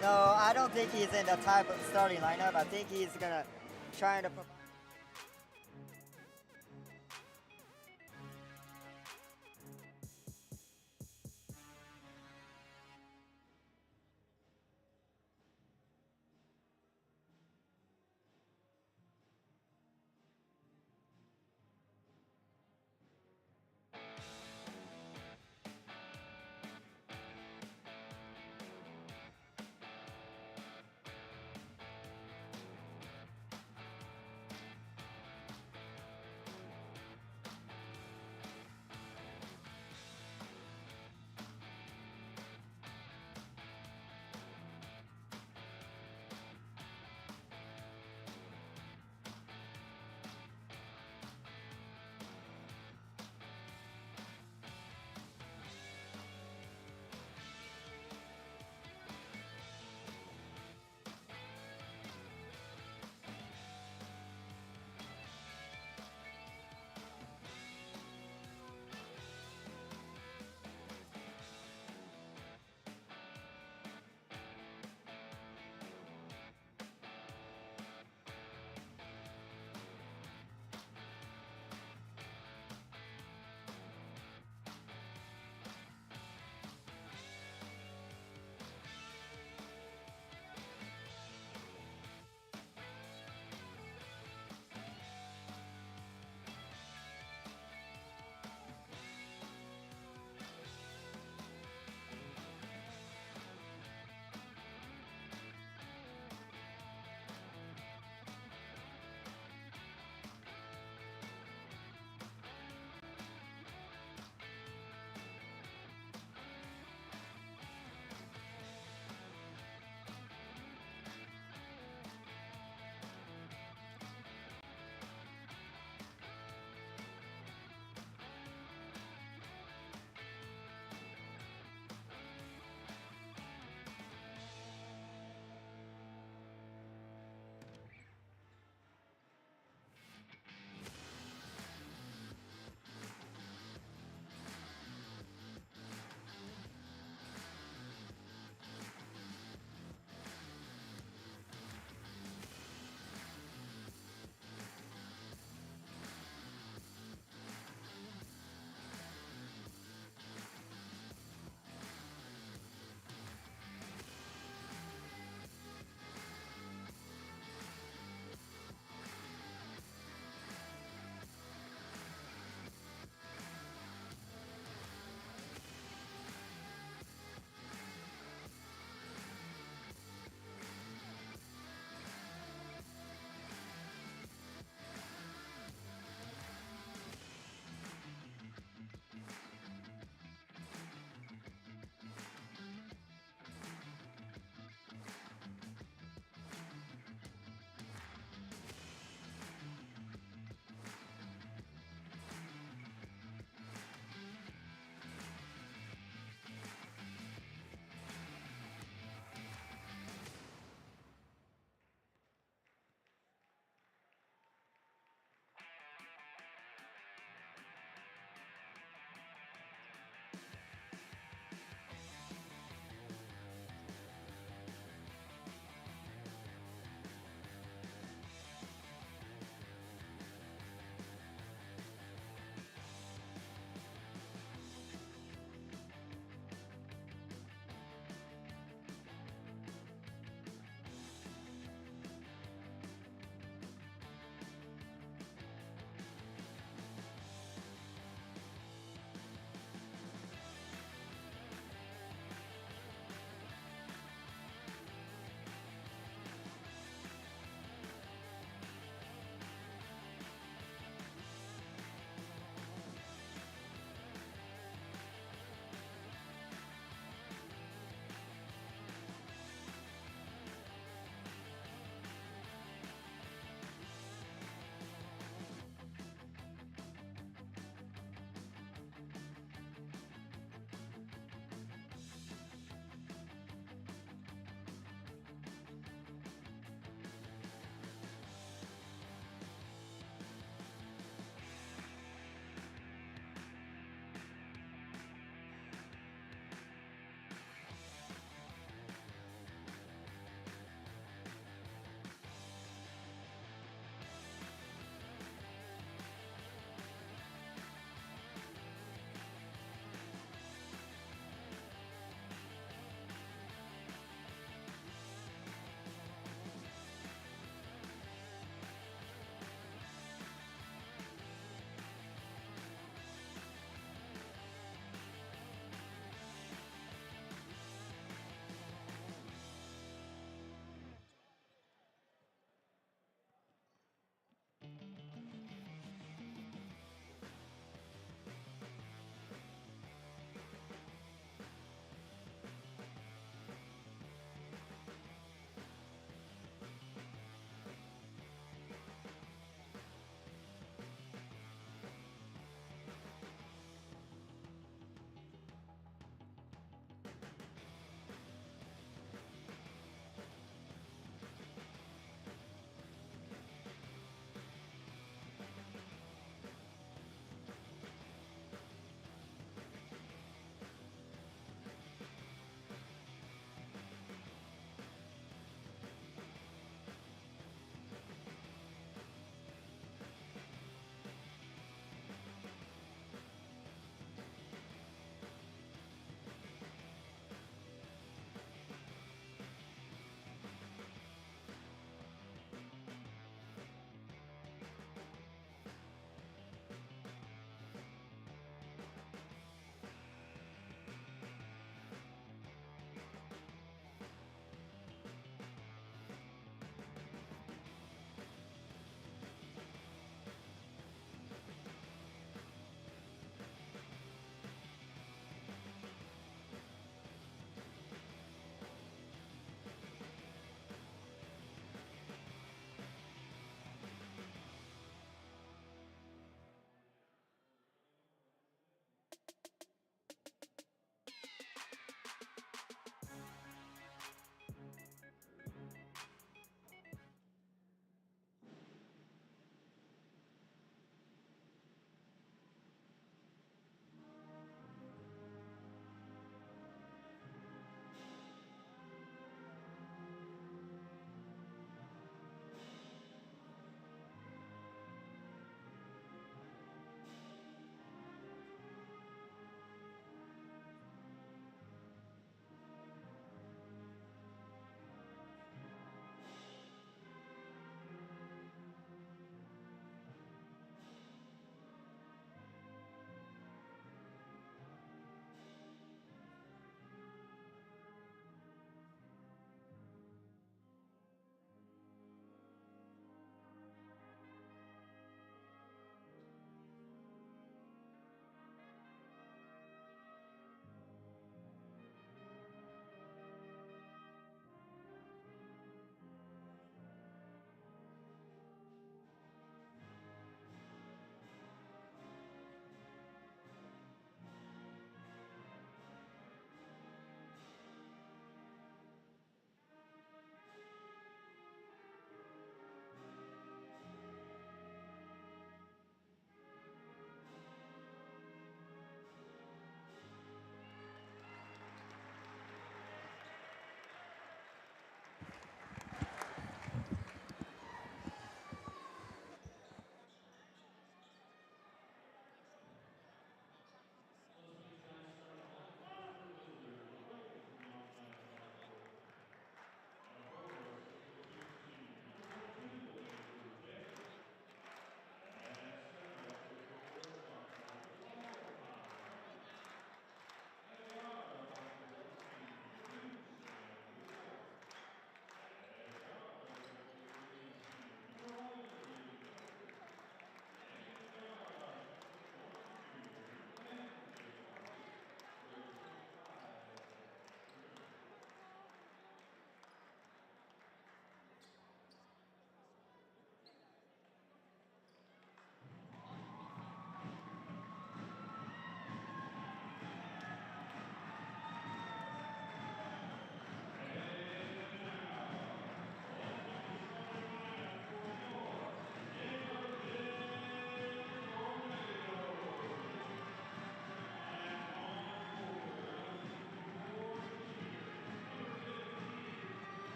No, I don't think he's in the type of starting lineup. I think he's gonna try to.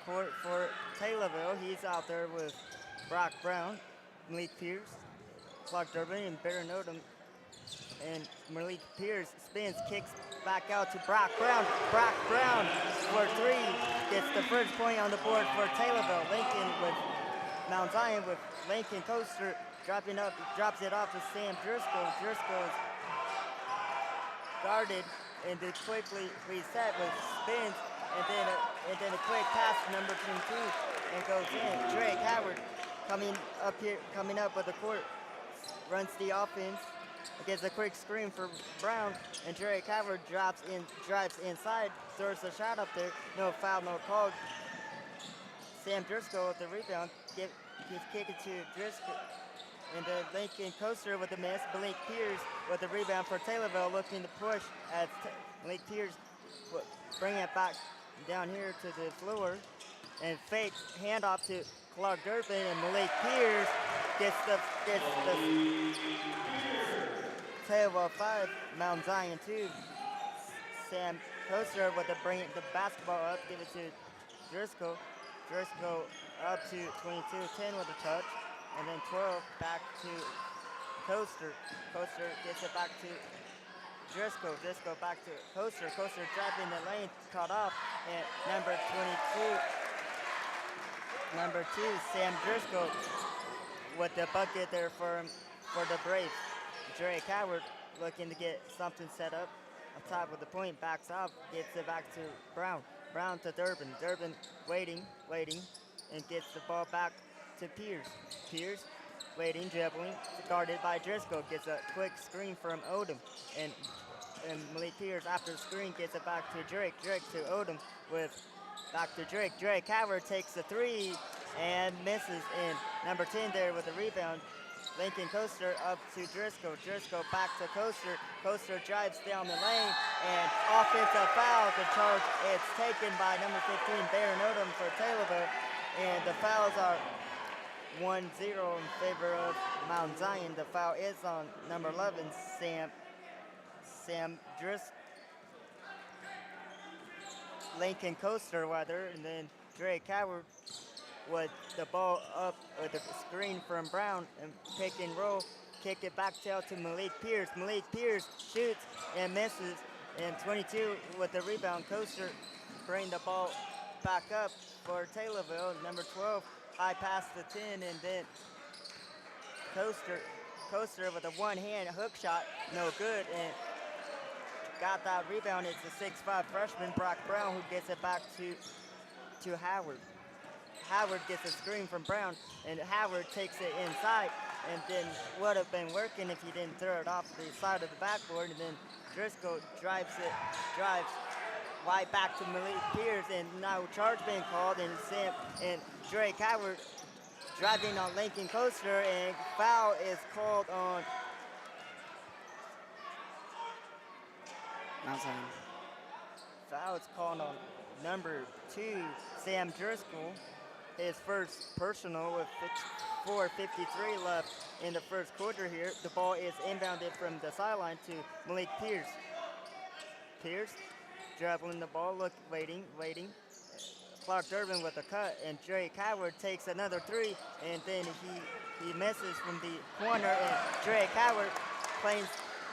court for Taylorville. He's out there with Brock Brown, Malik Pierce, Clark Durbin, and Baron Odom. And Malik Pierce spins, kicks back out to Brock Brown. Brock Brown for three. Gets the first point on the board for Taylorville. Lincoln with Mount Zion with Lincoln Coaster dropping up, drops it off to Sam Driscoll. Driscoll is guarded and then quickly reset with spins and then a quick pass to number 22 and goes in. Drake Howard coming up with the court, runs the offense. Gets a quick screen for Brown, and Drake Howard drives inside, throws a shot up there. No foul, no call. Sam Driscoll with the rebound, he's kicking to Driscoll. And then Lincoln Coaster with the miss. Malik Pierce with the rebound for Taylorville, looking to push as Malik Pierce bring it back down here to the floor. And fake handoff to Clark Durbin, and Malik Pierce gets the Taylorville 5, Mount Zion 2. Sam Coaster with bring the basketball up, give it to Driscoll. Driscoll up to 22-10 with a touch, and then 12 back to Coaster. Coaster gets it back to Driscoll. Driscoll back to Coaster. Coaster driving the lane, caught off, and number 2, Sam Driscoll with the bucket there for the Braves. Drake Howard looking to get something set up top of the point, backs off, gets it back to Brown. Brown to Durbin. Durbin waiting, and gets the ball back to Pierce. Pierce waiting, dribbling, guarded by Driscoll. Gets a quick screen from Odom. And Malik Pierce after the screen gets it back to Drake. Drake to Odom with back to Drake. Drake Howard takes the three and misses in. Number 10 there with the rebound. Lincoln Coaster up to Driscoll. Driscoll back to Coaster. Coaster drives down the lane and offensive foul. The charge it's taken by number 15, Baron Odom for Taylorville. And the fouls are 1-0 in favor of Mount Zion. The foul is on number 11, Sam Driscoll. Lincoln Coaster rather, and then Drake Howard with the ball up with the screen from Brown and pick and roll, kick it back out to Malik Pierce. Malik Pierce shoots and misses, and 22 with the rebound. Coaster bring the ball back up for Taylorville. Number 12 high pass to 10, and then Coaster with a one-hand hook shot, no good, and got that rebound. It's a 6'5" freshman, Brock Brown, who gets it back to Howard. Howard gets a screen from Brown, and Howard takes it inside, and then would have been working if he didn't throw it off the side of the backboard, and then Driscoll drives right back to Malik Pierce, and now charge being called, and Drake Howard driving on Lincoln Coaster, and foul is called on Mount Zion. Foul is called on number 2, Sam Driscoll. His first personal with 4:53 left in the first quarter here. The ball is inbounded from the sideline to Malik Pierce. Pierce dribbling the ball, waiting. Clark Durbin with a cut, and Drake Howard takes another three, and then he misses from the corner, and Drake Howard plays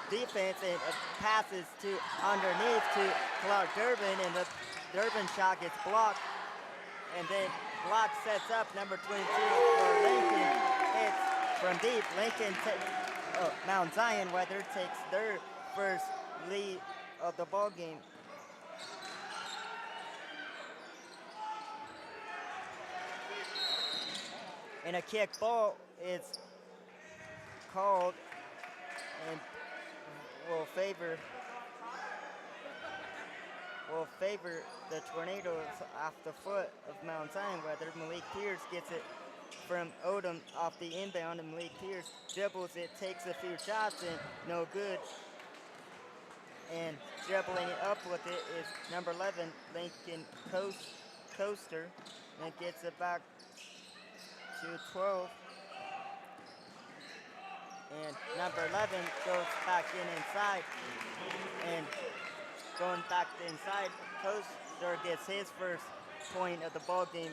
defense and passes to underneath to Clark Durbin, and the Durbin shot gets blocked, and then block sets up number 22 for Lincoln. Hits from deep. Mount Zion Weather takes their first lead of the ball game. And a kick ball is called and will favor the Tornadoes off the foot of Mount Zion. Whether Malik Pierce gets it from Odom off the inbound, and Malik Pierce dribbles it, takes a few shots, and no good. And dribbling it up with it is number 11, Lincoln Coaster, and gets it back to 12. And number 11 goes back inside, and going back to inside, Coaster gets his first point of the ball game.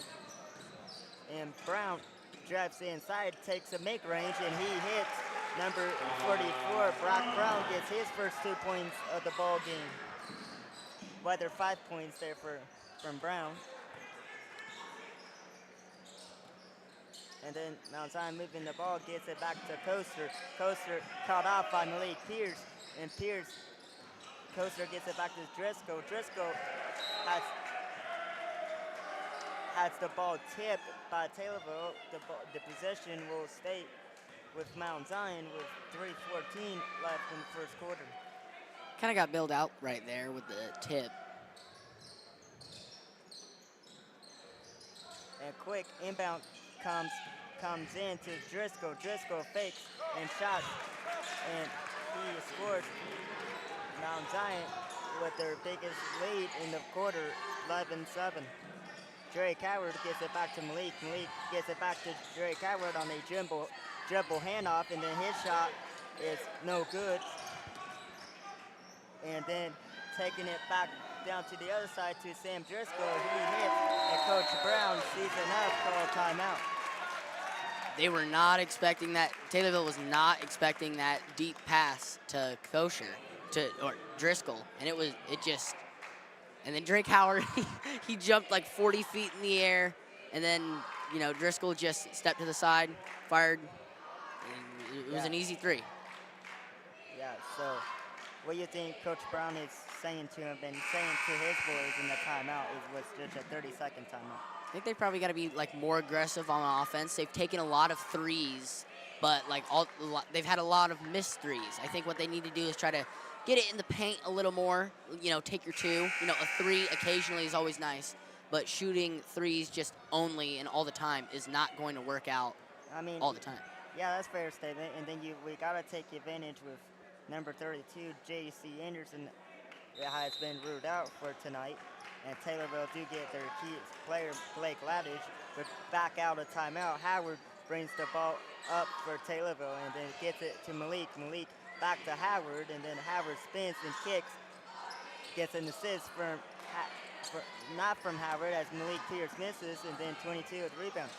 And Brown drives inside, takes a make-range, and he hits number 44. Brock Brown gets his first 2 points of the ball game. Well, there are 5 points there from Brown. And then Mount Zion moving the ball, gets it back to Coaster. Coaster caught off by Malik Pierce. And Coaster gets it back to Driscoll. Driscoll has the ball tipped by Taylorville. The possession will stay with Mount Zion with 3:14 left in the first quarter. Kind of got bailed out right there with the tip. And quick inbound comes in to Driscoll. Driscoll fakes and shots, and he scores. Mount Zion with their biggest lead in the quarter, 11-7. Drake Howard gets it back to Malik. Malik gets it back to Drake Howard on a dribble handoff, and then his shot is no good. And then taking it back down to the other side to Sam Driscoll, he hits, and Coach Brown sees enough, called timeout. They were not expecting that. Taylorville was not expecting that deep pass to Kosher, or Driscoll, and and then Drake Howard, he jumped like 40 feet in the air, and then, Driscoll just stepped to the side, fired, and it was an easy three. Yeah, so what do you think Coach Brown is saying to him and saying to his boys in the timeout was just a 30-second timeout? I think they've probably got to be more aggressive on offense. They've taken a lot of threes, but they've had a lot of missed threes. I think what they need to do is try to get it in the paint a little more. Take your two. A three occasionally is always nice, but shooting threes just only and all the time is not going to work out. All the time. Yeah, that's a fair statement. And then we gotta take advantage with number 32, J.C. Anderson, that has been ruled out for tonight. And Taylorville do get their key player, Blake Laddish, but back out of timeout. Howard brings the ball up for Taylorville and then gets it to Malik. Malik back to Howard, and then Howard spins and kicks. Gets an assist not from Howard as Malik Pierce misses, and then 22 with the rebound.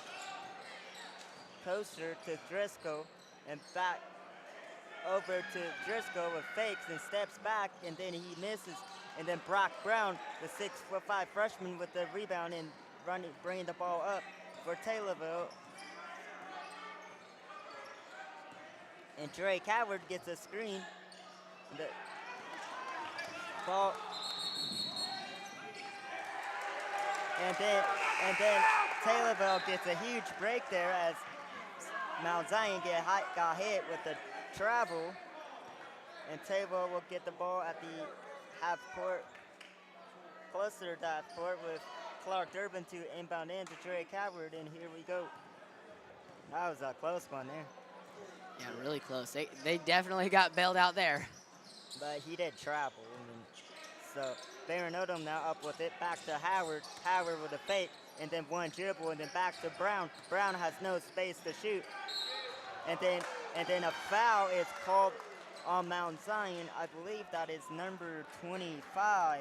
Coaster to Driscoll, and back over to Driscoll with fakes and steps back, and then he misses. And then Brock Brown, the 6'5" freshman, with the rebound and bringing the ball up for Taylorville. And Drake Howard gets a screen. The ball. And then Taylorville gets a huge break there as Mount Zion got hit with the travel. And Taylorville will get the ball at the half court, closer to half court, with Clark Durbin to inbound in to Drake Howard, and here we go. That was a close one there. Yeah, really close. They definitely got bailed out there. But he did travel. So Baron Odom now up with it, back to Howard. Howard with a fake, and then one dribble, and then back to Brown. Brown has no space to shoot. And then a foul is called on Mount Zion. I believe that is number 25.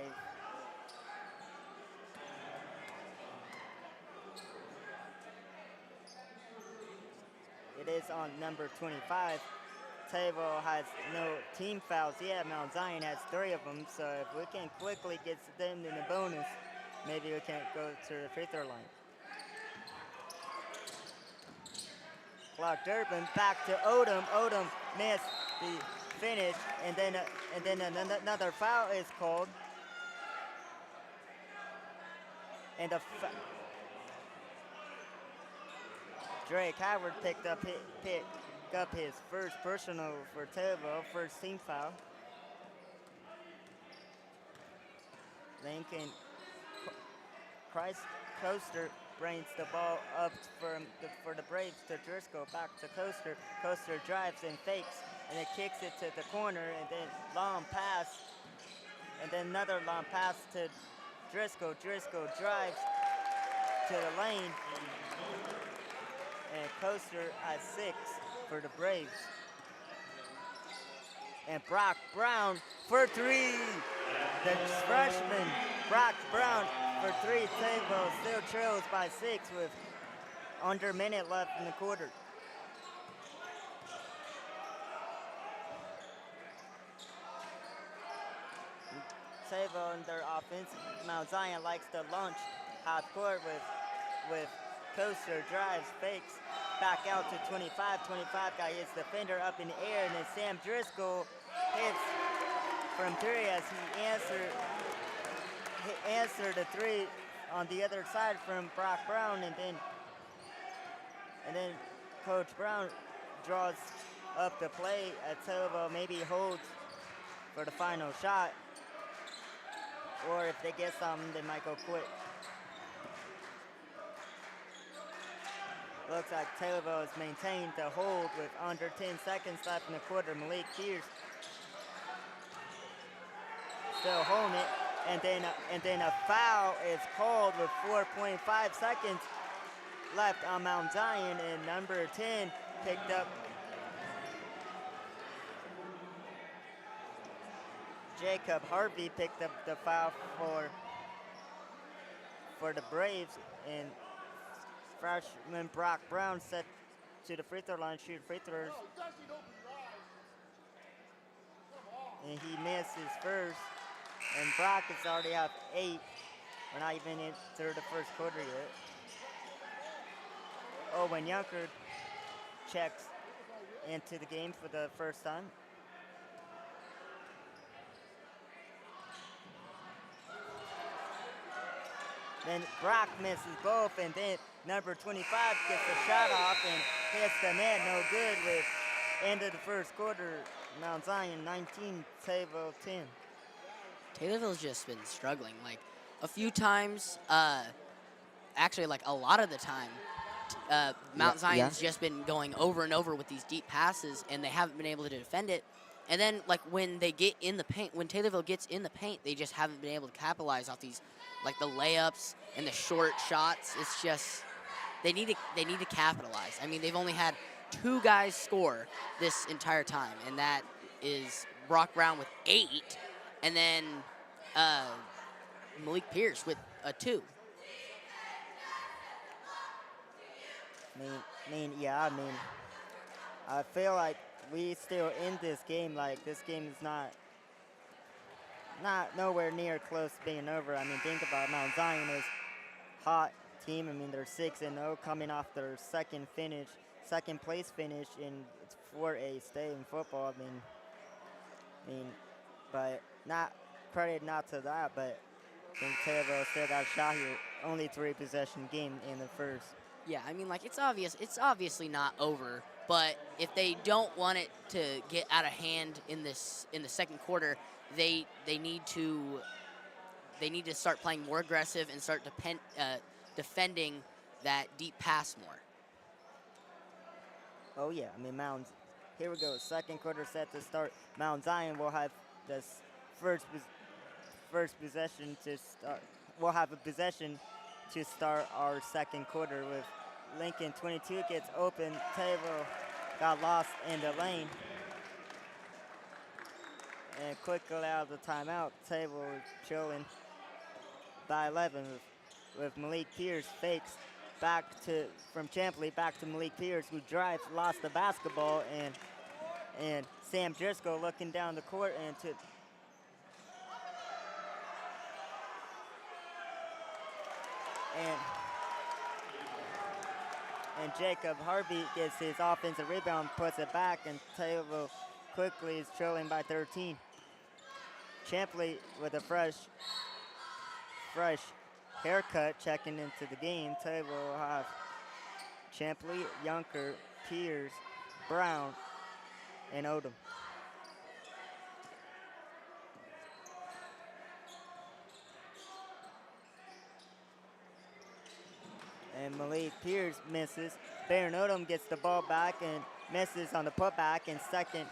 It is on number 25. Taylorville has no team fouls yet. Mount Zion has 3 of them. So if we can quickly get them in the bonus, maybe we can go to the free throw line. Clark Durbin back to Odom. Odom missed the finish, and then another foul is called. And Drake Howard picked up his first personal for Taylorville, first team foul. Lincoln Coaster brings the ball up for the Braves to Driscoll, back to Coaster. Coaster drives and fakes, and it kicks it to the corner, and then long pass, and then another long pass to Driscoll. Driscoll drives to the lane, and Coaster has 6 for the Braves. And Brock Brown for 3. The freshman, Brock Brown, for three. Taylorville still trails by 6 with under a minute left in the quarter. Taylorville in their offense. Mount Zion likes to launch half court with coaster drives, fakes, back out to 25. 25 guy hits the defender up in the air, and then Sam Driscoll hits from 3 as he answered the 3 on the other side from Brock Brown, and then Coach Brown draws up the play at Taylorville, maybe holds for the final shot, or if they get something, they might go quick. Looks like Taylorville has maintained the hold with under 10 seconds left in the quarter. Malik Pierce still holding it, and then a foul is called with 4.5 seconds left on Mount Zion, and number 10 picked up. Jacob Harvey picked up the foul for the Braves, and freshman Brock Brown set to the free throw line, shoot free throws, and he missed his first. And Brock has already have 8. We're not even through the first quarter yet. Owen Yunker checks into the game for the first time. Then Brock misses both, and then number 25 gets a shot off and hits the net, no good, with end of the first quarter. Mount Zion 19, Taylorville 10. Taylorville's just been struggling. Like, a few times, actually, like, a lot of the time, Mount Zion's just been going over and over with these deep passes, and they haven't been able to defend it. And then, like, when they get in the paint, when Taylorville gets in the paint, they just haven't been able to capitalize off these, like, the layups and the short shots. It's just, they need to capitalize. I mean, they've only had 2 guys score this entire time, and that is Brock Brown with 8, and then Malik Pierce with a 2. I feel like we still in this game. Like, this game is not nowhere near close to being over. I mean, think about it. Mount Zion is hot team. I mean, they're 6-0 coming off their second place finish in 4A state in football. I mean, but not credit not to that, but I think Taylorville still got a shot here. Only 3 possession game in the first. Yeah, I mean, like, it's obviously not over, but if they don't want it to get out of hand in the second quarter, they need to start playing more aggressive and start defending that deep pass more. Oh yeah, I mean, here we go. Second quarter set to start. Mount Zion will have this first possession to start. We'll have a possession to start our second quarter with Lincoln 22 gets open. Taylorville got lost in the lane. And quickly out of the timeout, Taylorville trailing by 11 with Malik Pierce fakes from Champley back to Malik Pierce, who drives, lost the basketball, and Sam Driscoll looking down the court and Jacob Harvey gets his offensive rebound, puts it back, and Taylorville quickly is trailing by 13. Champley with a fresh haircut checking into the game. Taylorville will have Champley, Yunker, Pierce, Brown, and Odom. And Malik Pierce misses. Baron Odom gets the ball back and misses on the putback, and second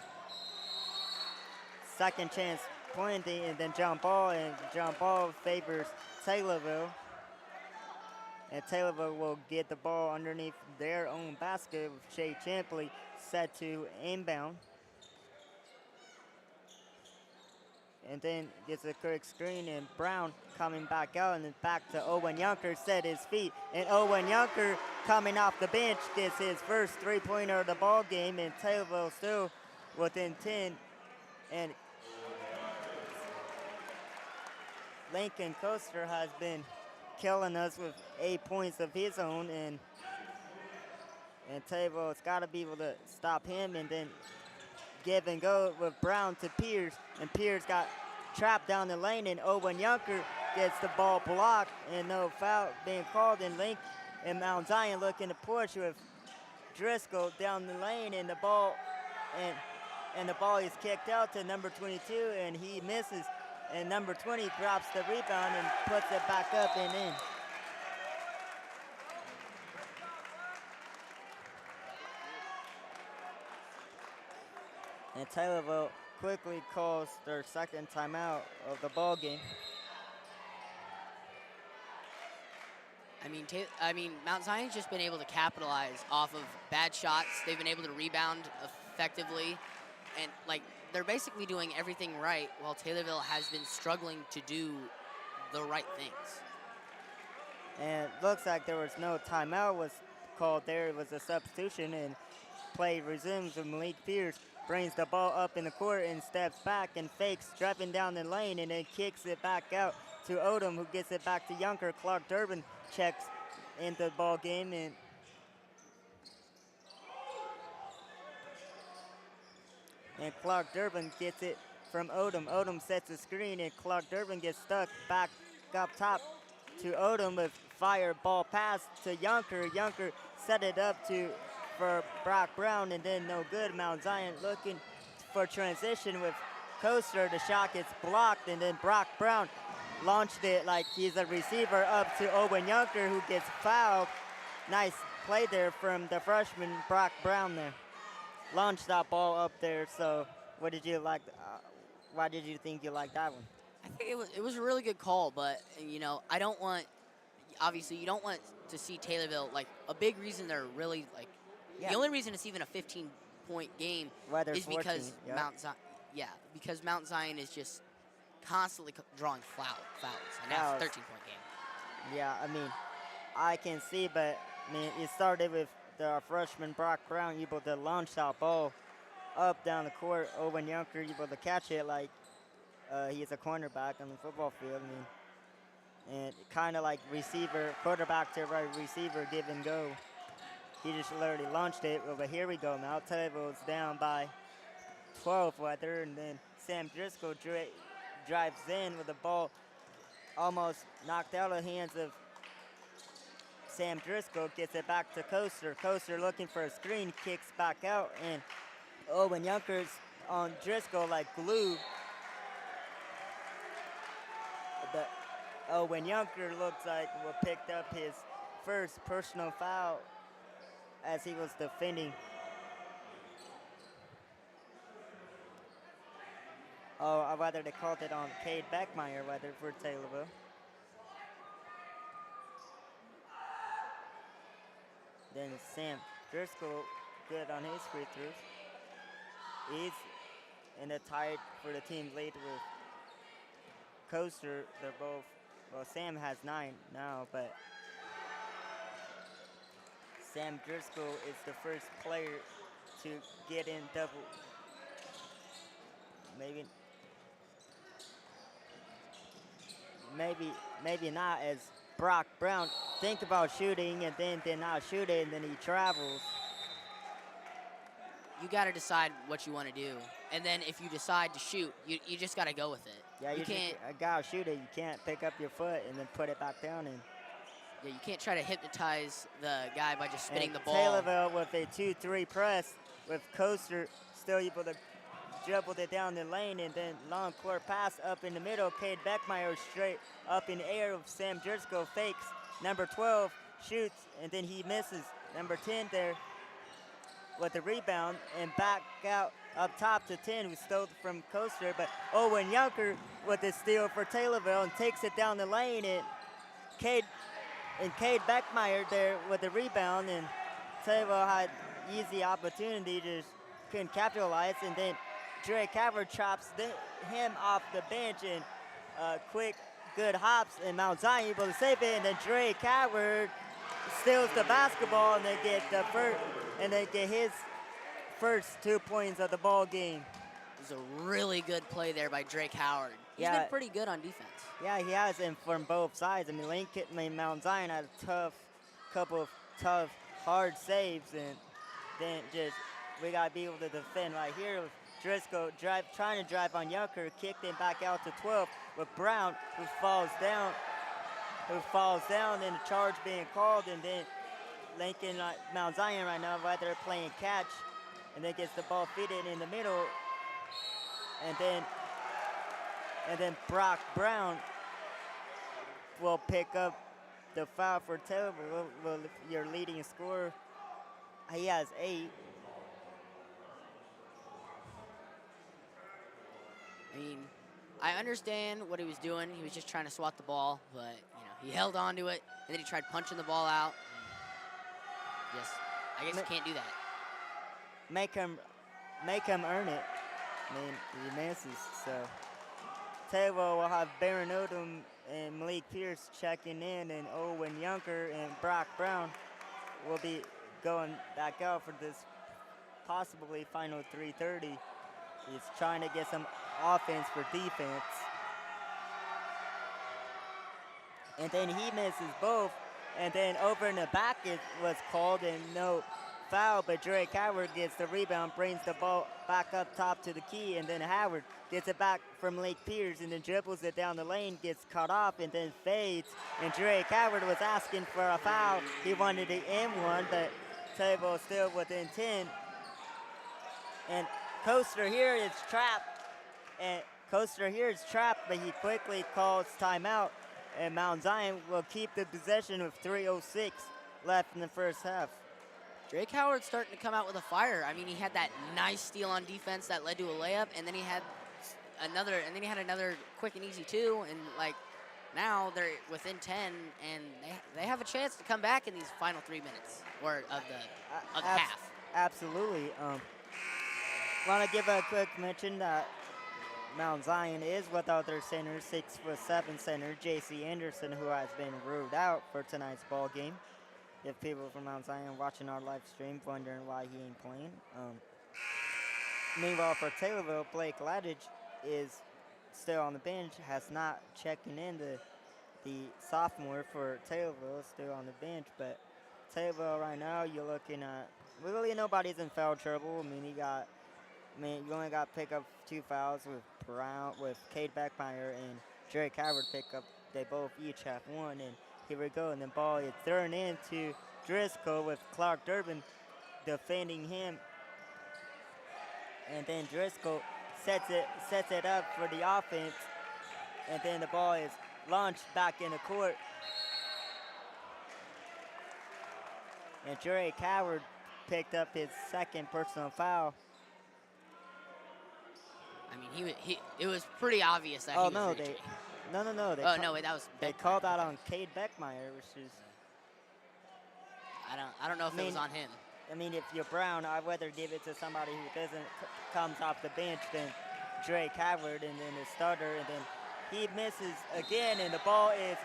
chance pointing, and then jump ball favors Taylorville. And Taylorville will get the ball underneath their own basket with Shea Champley set to inbound. and then gets a quick screen, and Brown coming back out, and then back to Owen Yunker, set his feet, and Owen Yunker coming off the bench gets his first three-pointer of the ball game, and Taylorville still within 10, and Lincoln Coaster has been killing us with 8 points of his own, and Taylorville's got to be able to stop him, and then give and go with Brown to Pierce, and Pierce got trapped down the lane, and Owen Yunker gets the ball blocked, and no foul being called, and Mount Zion looking to push with Driscoll down the lane, and the ball is kicked out to number 22, and he misses, and number 20 drops the rebound and puts it back up and in. And Taylorville quickly calls their second timeout of the ball game. I mean, Mount Zion's just been able to capitalize off of bad shots. They've been able to rebound effectively, and like they're basically doing everything right, while Taylorville has been struggling to do the right things. And it looks like there was no timeout was called there. It was a substitution, and play resumes with Malik Pierce. Brings the ball up in the court and steps back and fakes, driving down the lane, and then kicks it back out to Odom, who gets it back to Yunker. Clark Durbin checks into the ball game, and Clark Durbin gets it from Odom. Odom sets a screen, and Clark Durbin gets stuck back up top to Odom with fire ball pass to Yunker. Yunker set it up for Brock Brown, and then no good. Mount Zion looking for transition with Coaster. The shot gets blocked, and then Brock Brown launched it like he's a receiver up to Owen Yunker, who gets fouled. Nice play there from the freshman Brock Brown there. Launched that ball up there. So what did you like? Why did you think you liked that one? I think it was a really good call, but you know, obviously you don't want to see Taylorville, like a big reason they're really like, Yeah. the only reason it's even a 15-point game is because because Mount Zion is just constantly drawing fouls, and that's a 13-point game. Yeah, I mean, I can see, but I mean, it started with the freshman Brock Brown able to launch that ball up down the court. Owen Yunker able to catch it like he's a cornerback on the football field. I mean, and kind of like receiver, quarterback to right receiver, give and go. He just literally launched it. But here we go now. Taylorville's down by 12 rather, and then Sam Driscoll drives in with the ball almost knocked out of the hands of Sam Driscoll. Gets it back to Coaster. Coaster looking for a screen, kicks back out, and Owen Yunker's on Driscoll like glue. Owen Yunker looks like picked up his first personal foul as he was defending. Oh, whether they called it on Cade Beckmeyer, whether for Taylorville. Then Sam Driscoll, good on his free throws. He's in a tie for the team lead with Coaster. They're both, well, Sam has 9 now, but Sam Driscoll is the first player to get in double. Maybe not, as Brock Brown think about shooting and then did not shoot it, and then he travels. You got to decide what you want to do, and then if you decide to shoot, you just got to go with it. Yeah, you can't. I gotta shoot it. You can't pick up your foot and then put it back down. And yeah, you can't try to hypnotize the guy by just spinning the ball. Taylorville with a 2-3 press with Coaster still able to dribbled it down the lane, and then long court pass up in the middle. Cade Beckmeyer straight up in the air with Sam Driscoll fakes. Number 12 shoots, and then he misses. Number 10 there with the rebound, and back out up top to 10, who stole from Coaster. But Owen Yunker with the steal for Taylorville and takes it down the lane, and Cade Beckmeyer there with the rebound, and Taylorville had easy opportunity, just couldn't capitalize, and then Drake Howard chops him off the bench and quick, good hops, and Mount Zion able to save it, and then Drake Howard steals the basketball, and they get his first 2 points of the ball game. It was a really good play there by Drake Howard. He's been pretty good on defense. Yeah, he has, and from both sides. I mean, Mount Zion had a couple of tough, hard saves, and then we gotta be able to defend right here. Driscoll trying to drive on Yucker, kicked him back out to 12 with Brown, who falls down, and the charge being called, and then Lincoln, Mount Zion right now, right there playing catch, and then gets the ball fitted in the middle, and then Brock Brown will pick up the foul for Taylorville. Well, your leading scorer, he has 8. I mean, I understand what he was doing. He was just trying to swat the ball, but he held on to it, and then he tried punching the ball out. I guess you can't do that. Make him earn it. I mean, he misses. So Taylorville will have Baron Odom and Malik Pierce checking in, and Owen Younger and Brock Brown will be going back out for this possibly final 3:30. He's trying to get some offense for defense. And then he misses both. And then over in the back it was called and no foul, but Drake Howard gets the rebound, brings the ball back up top to the key, and then Howard gets it back from Lake Pierce and then dribbles it down the lane, gets cut off, and then fades. And Drake Howard was asking for a foul. He wanted to end one, but Taylorville still within 10. And Coaster here is trapped, but he quickly calls timeout, and Mount Zion will keep the possession with 3:06 left in the first half. Drake Howard's starting to come out with a fire. I mean, he had that nice steal on defense that led to a layup, and then he had another quick and easy 2, and now they're within 10, and they have a chance to come back in these final 3 minutes of the half. Absolutely. Want to give a quick mention that Mount Zion is without their center, 6'7" center, J.C. Anderson, who has been ruled out for tonight's ball game. If people from Mount Zion watching our live stream wondering why he ain't playing. Meanwhile, for Taylorville, Blake Ladage is still on the bench, has not checking in. The sophomore for Taylorville is still on the bench, but Taylorville right now, you're looking at really nobody's in foul trouble. You only got to pick up 2 fouls with Cade Beckmeyer and Drake Howard pick up. They both each have 1, and here we go. And the ball is thrown into Driscoll with Clark Durbin defending him. And then Driscoll sets it up for the offense, and then the ball is launched back in the court. And Drake Howard picked up his second personal foul. I mean, it was pretty obvious that he was reaching. No. They called out on Cade Beckmeyer, which is. I don't know if it was on him. I mean, if you're Brown, I'd rather give it to somebody who comes off the bench than Drake Howard and then the starter, and then he misses again, and the ball is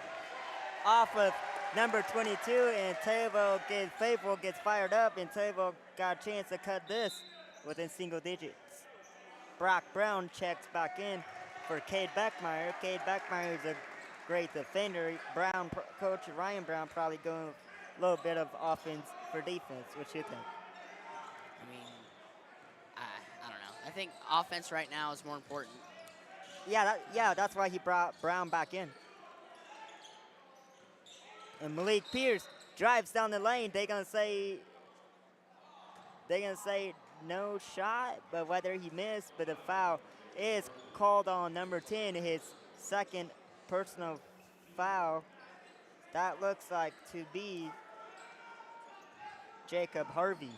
off of number 22, and Taylorville gets fired up, and Taylorville got a chance to cut this within single digits. Brock Brown checks back in for Cade Beckmeyer. Cade Beckmeyer is a great defender. Coach Ryan Brown probably going a little bit of offense for defense. What you think? I mean, I don't know. I think offense right now is more important. Yeah, that's why he brought Brown back in. And Malik Pierce drives down the lane. They're gonna say no shot, but whether he missed, but the foul is called on number 10, his second personal foul. That looks like to be Jacob Harvey.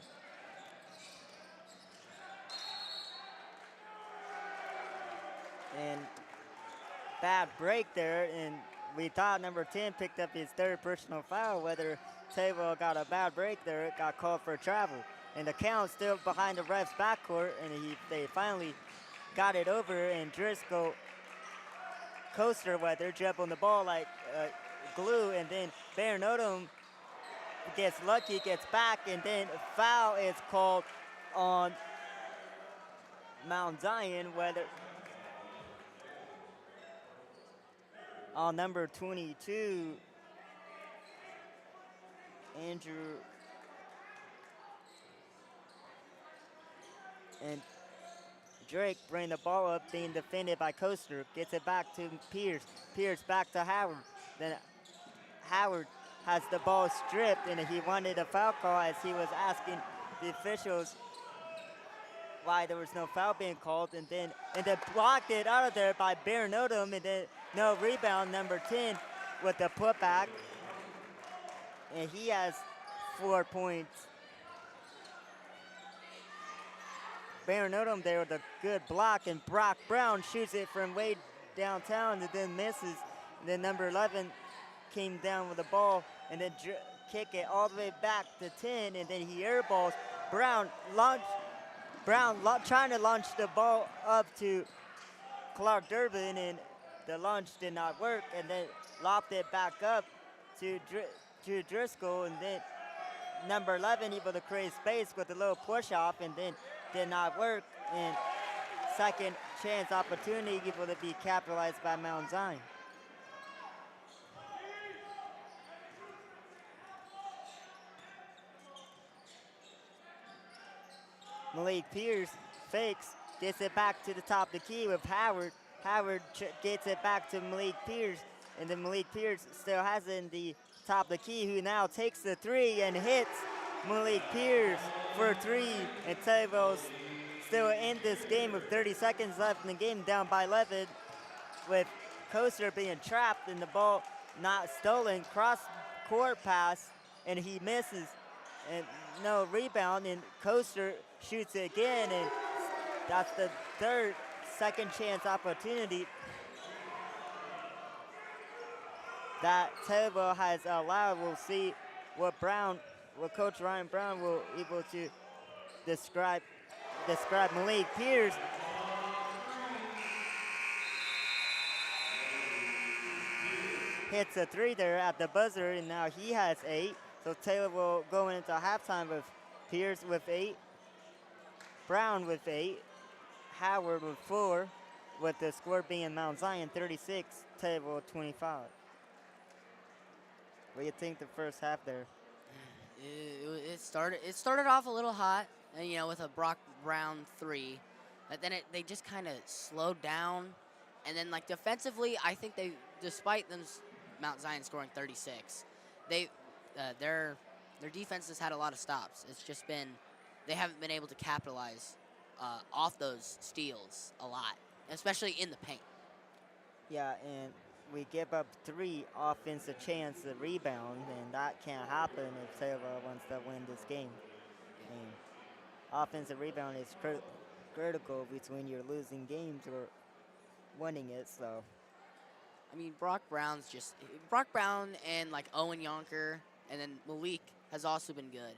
And bad break there, and we thought number 10 picked up his third personal foul. Whether Taylorville got a bad break there, it got called for travel. And the count still behind the ref's backcourt, and they finally got it over, and Driscoll coaster weather, dribbling the ball like glue, and then Baron Odom gets lucky, gets back, and then foul is called on Mount Zion, whether on number 22, Andrew, and Drake bring the ball up, being defended by Coaster, gets it back to Pierce, Pierce back to Howard, then Howard has the ball stripped, and he wanted a foul call as he was asking the officials why there was no foul being called, and then blocked it out of there by Baron Odom, and then no rebound, number 10 with the putback, and he has 4 points. Baron Odom there with a good block, and Brock Brown shoots it from way downtown and then misses. And then number 11 came down with the ball and then kick it all the way back to 10, and then he airballs. Brown trying to launch the ball up to Clark Durbin, and the launch did not work, and then lobbed it back up to Driscoll, and then number 11 able to create space with a little push off, and then did not work, and second chance opportunity able to be capitalized by Mount Zion. Malik Pierce fakes, gets it back to the top of the key with Howard. Howard gets it back to Malik Pierce, and then Malik Pierce still has it in the top of the key, who now takes the three and hits Malik Pierce for three, and Taylorville's still in this game with 30 seconds left in the game, down by 11, with Coaster being trapped and the ball not stolen. Cross court pass, and he misses, and no rebound, and Coaster shoots it again, and that's the second chance opportunity that Taylorville has allowed. We'll see what Coach Ryan Brown will able to describe Malik Pierce. Hits a three there at the buzzer, and now he has 8. So Taylorville going into halftime with Pierce with 8, Brown with 8, Howard with 4, with the score being Mount Zion 36, Taylorville 25. What do you think the first half there? It started off a little hot, with a Brock Brown 3, but then they just kind of slowed down, and then defensively, I think despite them Mount Zion scoring 36, their defense has had a lot of stops. It's just been they haven't been able to capitalize off those steals a lot, especially in the paint. Yeah, and we give up 3 offensive chance to rebound, and that can't happen if Taylorville wants to win this game. And offensive rebound is critical between your losing games or winning it. So, I mean, Brock Brown and Owen Yonker, and then Malik has also been good.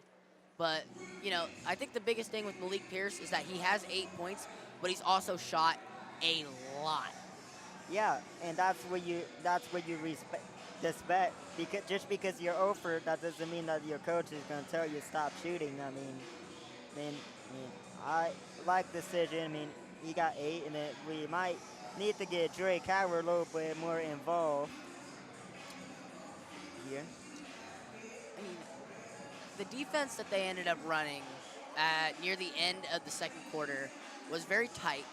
But I think the biggest thing with Malik Pierce is that he has 8 points, but he's also shot a lot. Yeah, and that's what you respect. Because just because you're over, that doesn't mean that your coach is going to tell you stop shooting. I like the decision. He got 8, and then we might need to get Drake Howard a little bit more involved here. The defense that they ended up running near the end of the second quarter was very tight,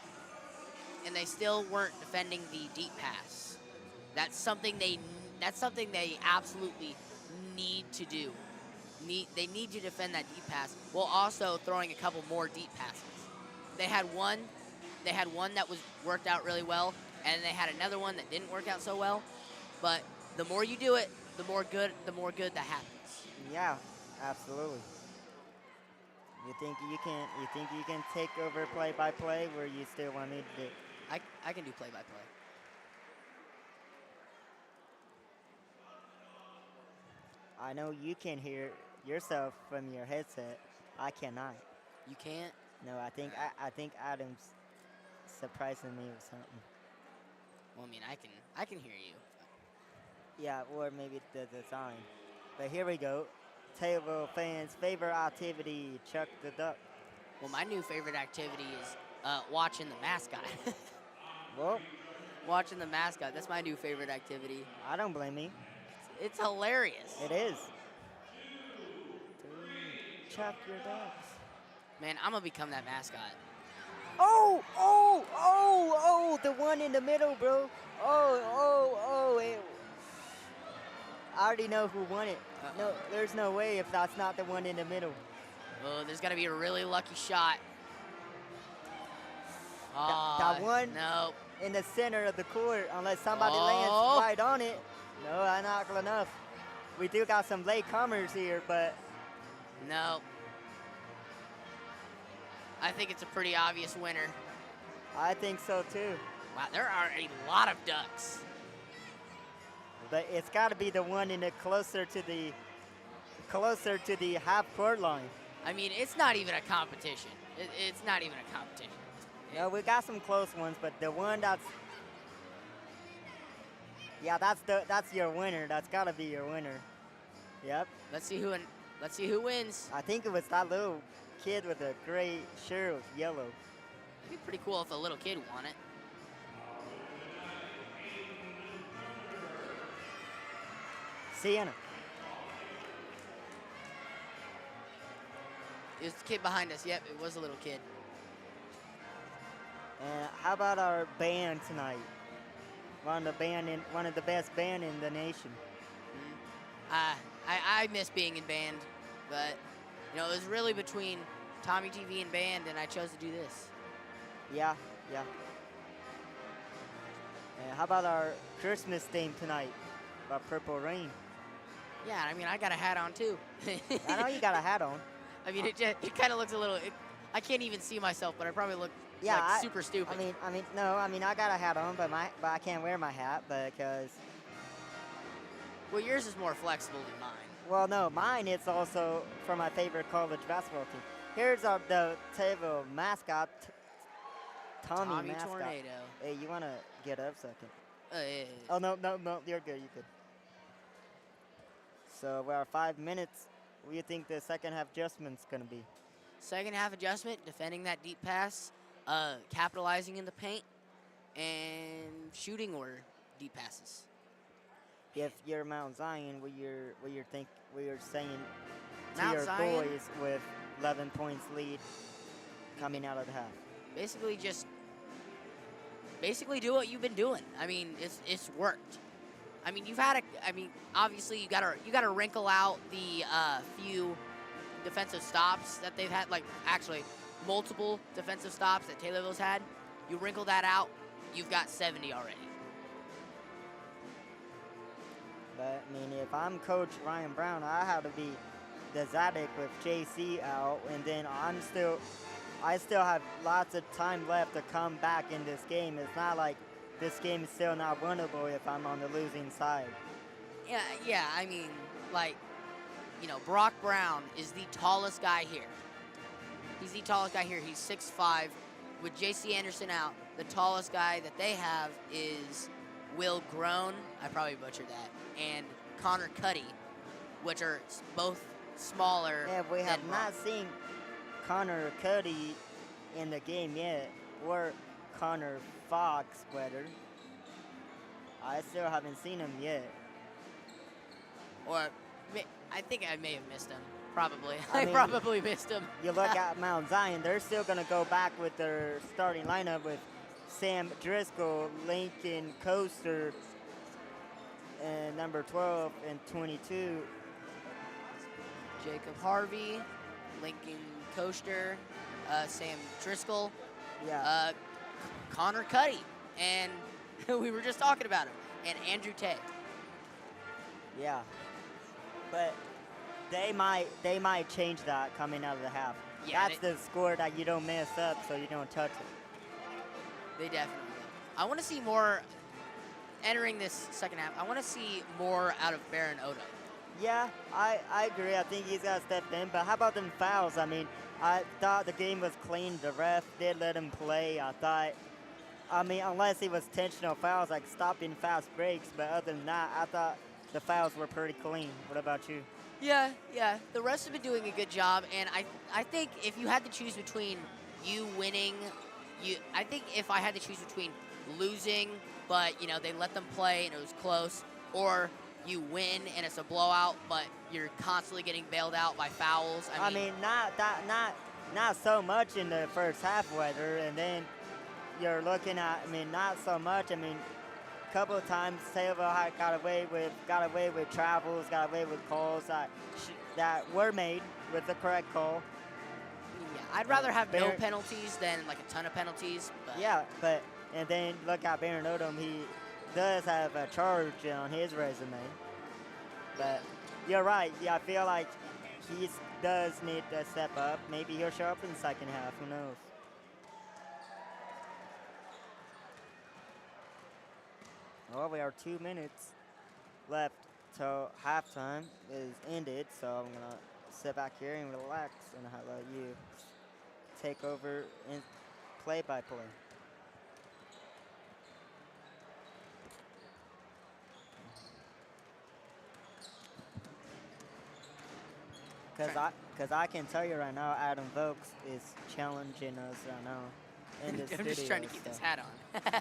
and they still weren't defending the deep pass. That's something they absolutely need to do. They need to defend that deep pass while also throwing a couple more deep passes. They had one that was worked out really well, and they had another one that didn't work out so well. But the more you do it, the more good that happens. Yeah, absolutely. You think you can take over play-by-play, where you still want me to do? I can do play-by-play. I know you can hear yourself from your headset. I cannot. You can't? No, I think Adam's surprising me or something. Well, I mean, I can hear you. Yeah, or maybe the design. But here we go. Taylorville fans' favorite activity, Chuck the Duck. Well, my new favorite activity is watching the mascot. Well, Watching the mascot. That's my new favorite activity. I don't blame you. It's hilarious. It is. Chuck your ducks. Man, I'm gonna become that mascot. Oh, the one in the middle, bro. I already know who won it. No, there's no way if that's not the one in the middle. Oh, there's gotta be a really lucky shot. That one No. in the center of the court, unless somebody Oh. lands right on it. No, not enough. We do got some latecomers here, but No. I think it's a pretty obvious winner. I think so too. Wow, there are a lot of ducks. But it's got to be the one in the closer to the half court line. I mean, it's not even a competition. It's not even a competition. No, we got some close ones, but the one that's that's your winner. That's got to be your winner. Yep. Let's see who wins. I think it was that little kid with a gray shirt with yellow. It'd be pretty cool if a little kid won it. Sienna. It was the kid behind us. Yep, it was a little kid. And how about our band tonight? One of the best band in the nation. I miss being in band, but you know, it was really between Tommy TV and band, and I chose to do this. Yeah. And how about our Christmas theme tonight? About Purple Rain. Yeah, I mean, I got a hat on too. I know you got a hat on. I mean, it kind of looks a little. I can't even see myself, but I probably look super stupid. I got a hat on, but I can't wear my hat because. Well, yours is more flexible than mine. Well, no, mine is also for my favorite college basketball team. Here's the Taylorville mascot, Tommy mascot. Tornado. Hey, you wanna get up a second? Yeah. Oh no, you're good. So we're at 5 minutes. What do you think the second half adjustment's gonna be? Second half adjustment, defending that deep pass, capitalizing in the paint, and shooting or deep passes. If you're Mount Zion, what you're saying to Mount your Zion? boys with 11 points lead coming out of the half? Basically do what you've been doing. I mean, it's worked. I mean, obviously you gotta wrinkle out the few defensive stops that they've had, like actually multiple defensive stops that Taylorville's had. You wrinkle that out, you've got 70 already. But I mean, if I'm Coach Ryan Brown, I have to be the Zadok with JC out, and then I still have lots of time left to come back in this game. It's not like this game is still not winnable if I'm on the losing side. Yeah. I mean, like, you know, Brock Brown is the tallest guy here. He's the tallest guy here. He's 6'5". With J.C. Anderson out, the tallest guy that they have is Will Grown. I probably butchered that. And Connor Cuddy, which are both smaller. Yeah, we have than not Brock. seen Connor Cuddy in the game yet, or Connor Fox, whether. I still haven't seen him yet. Or I think I may have missed him. Probably. I I mean, probably missed him. You look at Mount Zion, they're still going to go back with their starting lineup with Sam Driscoll, Lincoln Coaster, and number 12 and 22. Jacob Harvey, Lincoln Coaster, Sam Driscoll, Yeah. Connor Cuddy, and we were just talking about him, and Andrew Tay. Yeah. But they might change that coming out of the half. Yeah, That's the score that you don't mess up so you don't touch it. They definitely will. I want to see more, entering this second half, I want to see more out of Baron Odo. Yeah, I agree. I think he's got to step in. But how about them fouls? I mean, I thought the game was clean. The ref did let him play. I thought I mean, unless it was intentional fouls, like stopping fast breaks. But other than that, I thought the fouls were pretty clean. What about you? Yeah, yeah. The refs have been doing a good job, and I think if you had to choose between you winning, I think if I had to choose between losing, but they let them play and it was close, or you win and it's a blowout, but you're constantly getting bailed out by fouls. I mean, not so much in the first half, whether, and then you're looking at. I mean, not so much. I mean, a couple of times Taylorville had got away with travels, got away with calls that were made with the correct call. yeah, I'd rather have no penalties than like a ton of penalties. But. Yeah, and then look at Baron Odom. He does have a charge on his resume. But you're right. Yeah, I feel like he does need to step up. Maybe he'll show up in the second half. Who knows? Well, we are 2 minutes left till halftime is ended, so I'm gonna sit back here and relax and let you take over in play-by-play. Cause I can tell you right now, Adam Vokes is challenging us right now in the studio. I'm just trying to keep this hat on.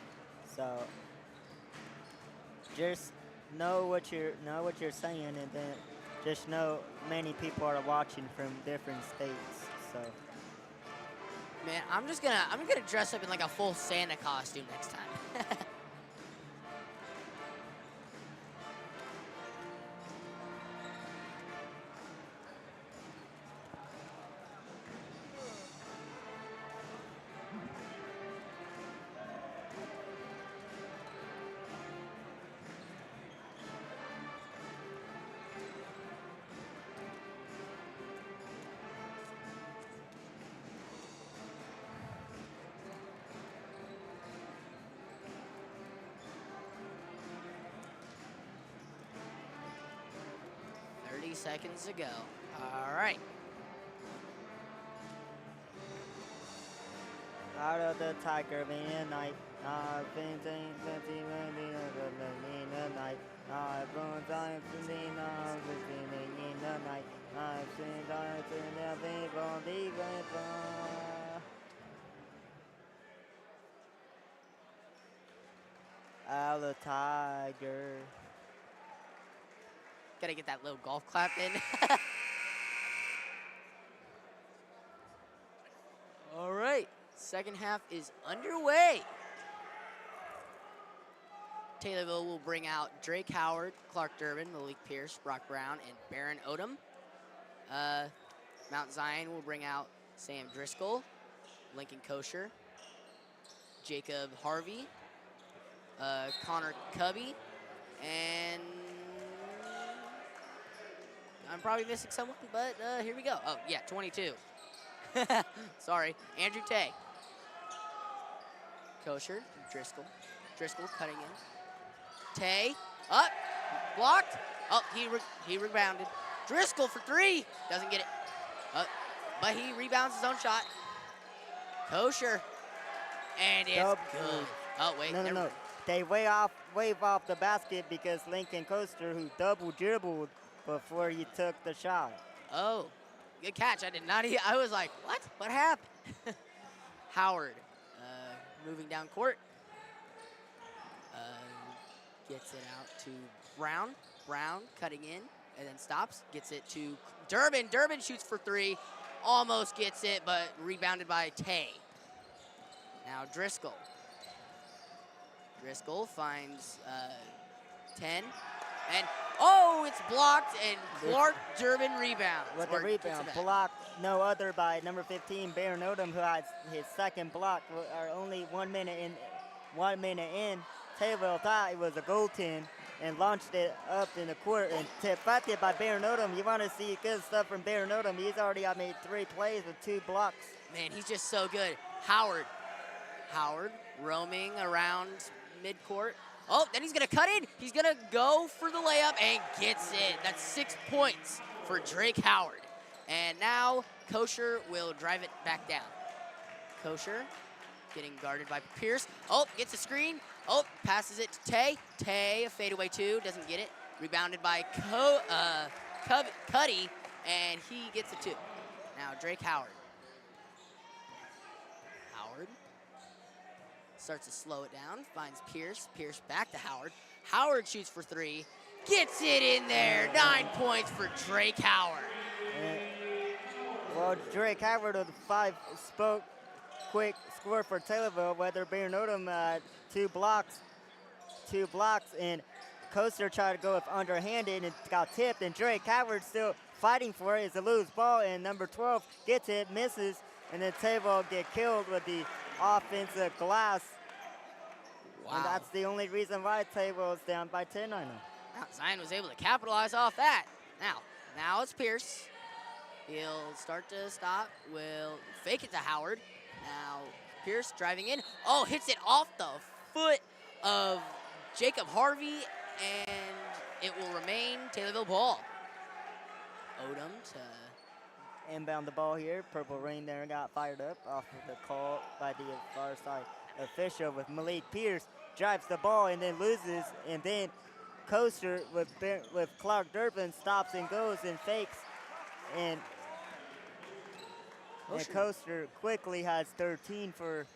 So just know what you're saying, and then just know many people are watching from different states. So man, I'm gonna dress up in like a full Santa costume next time. 30 seconds to go. All right. out of the tiger being a night. Out the tiger. Gotta get that little golf clap in. All right. Second half is underway. Taylorville will bring out Drake Howard, Clark Durbin, Malik Pierce, Brock Brown, and Baron Odom. Mount Zion will bring out Sam Driscoll, Lincoln Kosher, Jacob Harvey, Connor Cubby, and I'm probably missing someone, but here we go. Oh, yeah, 22. Sorry, Andrew Tay. Kosher, Driscoll cutting in. Tay, up, blocked. Oh, he rebounded. Driscoll for three, doesn't get it. But he rebounds his own shot. Kosher, and it's good. Oh, wait. No. They wave off the basket because Lincoln Coaster, who double dribbled before he took the shot. Oh, good catch. I did not. I was like, what? What happened? Howard moving down court. Gets it out to Brown. Brown cutting in and then stops. Gets it to Durbin. Durbin shoots for three. Almost gets it, but rebounded by Tay. Now Driscoll. Driscoll finds 10. And, oh, it's blocked, and Clark Durbin rebounds. With the rebound, blocked no other by number 15, Baron Odom, who had his second block, only 1 minute in. Taylorville thought it was a goaltend and launched it up in the court and deflected by Baron Odom. You want to see good stuff from Baron Odom. He's already made 3 plays with 2 blocks. Man, he's just so good. Howard roaming around midcourt. Oh, then he's going to cut in. He's going to go for the layup and gets it. That's 6 points for Drake Howard. And now Kosher will drive it back down. Kosher getting guarded by Pierce. Oh, gets a screen. Oh, passes it to Tay. Tay, a fadeaway 2, doesn't get it. Rebounded by Cuddy, and he gets a 2. Now Drake Howard. Howard starts to slow it down, finds Pierce. Pierce back to Howard. Howard shoots for 3, gets it in there. 9 points for Drake Howard. Well, Drake Howard with 5 quick score for Taylorville, whether Baron Odom 2 blocks, and Coaster tried to go with underhanded and got tipped, and Drake Howard still fighting for it. It's a loose ball, and number 12 gets it, misses, and then Taylorville get killed with the offensive glass. Wow. And that's the only reason why Taylorville is down by 10 right now. Mount Zion was able to capitalize off that. Now it's Pierce. He'll start to stop, will fake it to Howard. Now Pierce driving in. Oh, hits it off the foot of Jacob Harvey, and it will remain Taylorville ball. Odom to inbound the ball here. Purple Rain there got fired up off of the call by the far side official with Malik Pierce. Drives the ball and then loses, and then Coaster with Clark Durbin stops and goes and fakes, and Coaster quickly has 13 for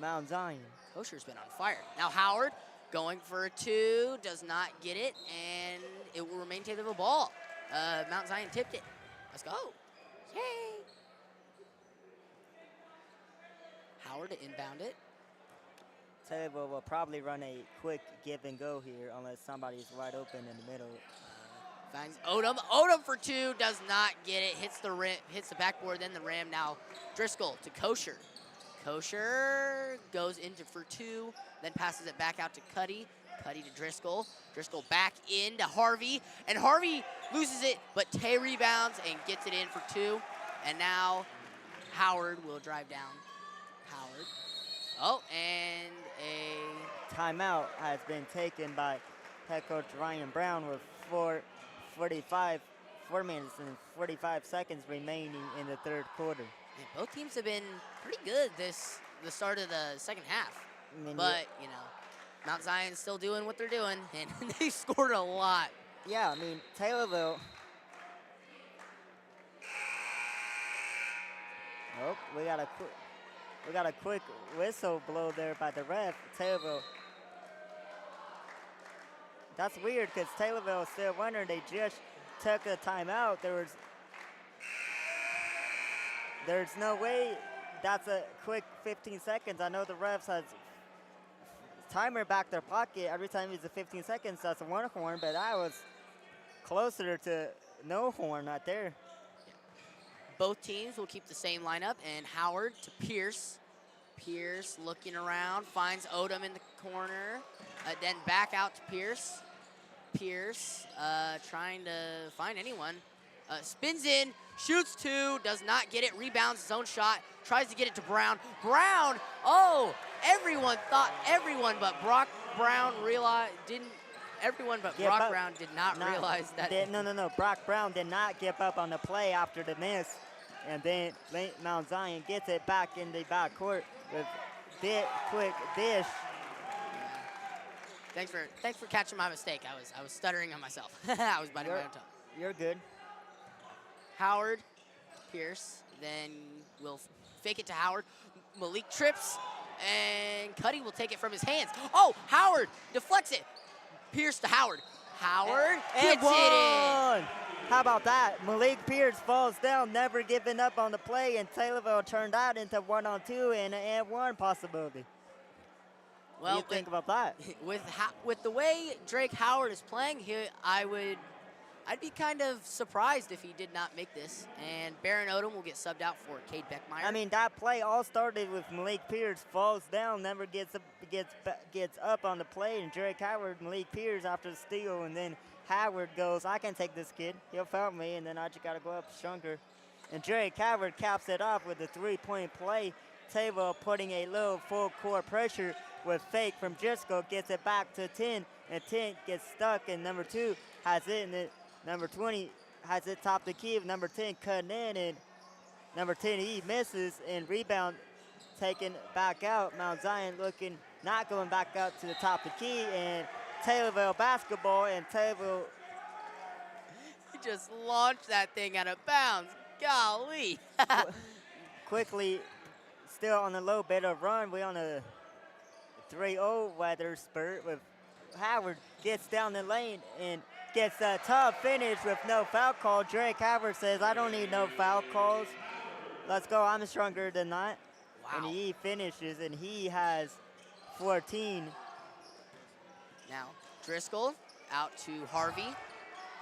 Mount Zion. Coaster's been on fire. Now Howard going for a 2, does not get it, and it will remain Taylorville ball. Mount Zion tipped it. Let's go. Yay. Howard to inbound it. Taylorville will probably run a quick give and go here unless somebody's wide open in the middle. Finds Odom. Odom for 2, does not get it. Hits the rim, hits the backboard, then the rim. Now Driscoll to Kosher. Kosher goes into for 2, then passes it back out to Cuddy. Cuddy to Driscoll. Driscoll back into Harvey, and Harvey loses it, but Tay rebounds and gets it in for 2. And now Howard will drive down. Howard. Oh, and a timeout has been taken by head coach Ryan Brown with 4 minutes and 45 seconds remaining in the third quarter. Yeah, both teams have been pretty good the start of the second half. I mean, but, you know, Mount Zion's still doing what they're doing, and they scored a lot. Yeah, I mean, Taylorville. Oh, we got a quick whistle blow there by the ref. Taylorville. That's weird because Taylorville is still winning. They just took a timeout. There's no way that's a quick 15 seconds. I know the refs has timer back their pocket. Every time it's a 15 seconds, that's a 1 horn, but that was closer to no horn right there. Both teams will keep the same lineup, and Howard to Pierce. Pierce looking around, finds Odom in the corner, then back out to Pierce. Pierce trying to find anyone. Spins in, shoots 2, does not get it, rebounds his own shot, tries to get it to Brown. Brown, oh, everyone but Brock Brown Brown did not realize that. No. Brock Brown did not give up on the play after the miss. And then Mount Zion gets it back in the backcourt with quick dish. Thanks for catching my mistake. I was stuttering on myself. I was biting my own tongue. You're good. Howard, Pierce, then will fake it to Howard. Malik trips, and Cuddy will take it from his hands. Oh, Howard deflects it. Pierce to Howard. Howard gets it in. How about that? Malik Pierce falls down, never giving up on the play, and Taylorville turned that into 1-on-2 and an and-one possibility. Well, what do you think about that? With the way Drake Howard is playing here, I'd be kind of surprised if he did not make this. And Baron Odom will get subbed out for Cade Beckmeyer. I mean, that play all started with Malik Pierce falls down, never gets up on the play, and Drake Howard, Malik Pierce after the steal, and then Howard goes, I can take this kid. He'll foul me, and then I just got to go up stronger. And Drake Howard caps it off with a 3-point play. Taylorville putting a little full court pressure with fake from Driscoll, gets it back to 10, and 10 gets stuck, and number 2 has it, and then number 20 has it top the key, number 10 cutting in, and number 10 he misses, and rebound taken back out. Mount Zion looking, not going back out to the top of the key, and Taylorville basketball, and Taylorville He just launched that thing out of bounds. Golly. quickly still on a little bit of run. We on a 3-0 weather spurt with Howard gets down the lane and gets a tough finish with no foul call. Drake Howard says, I don't need no foul calls. Let's go, I'm stronger than that. Wow. And he finishes, and he has 14. Now, Driscoll out to Harvey.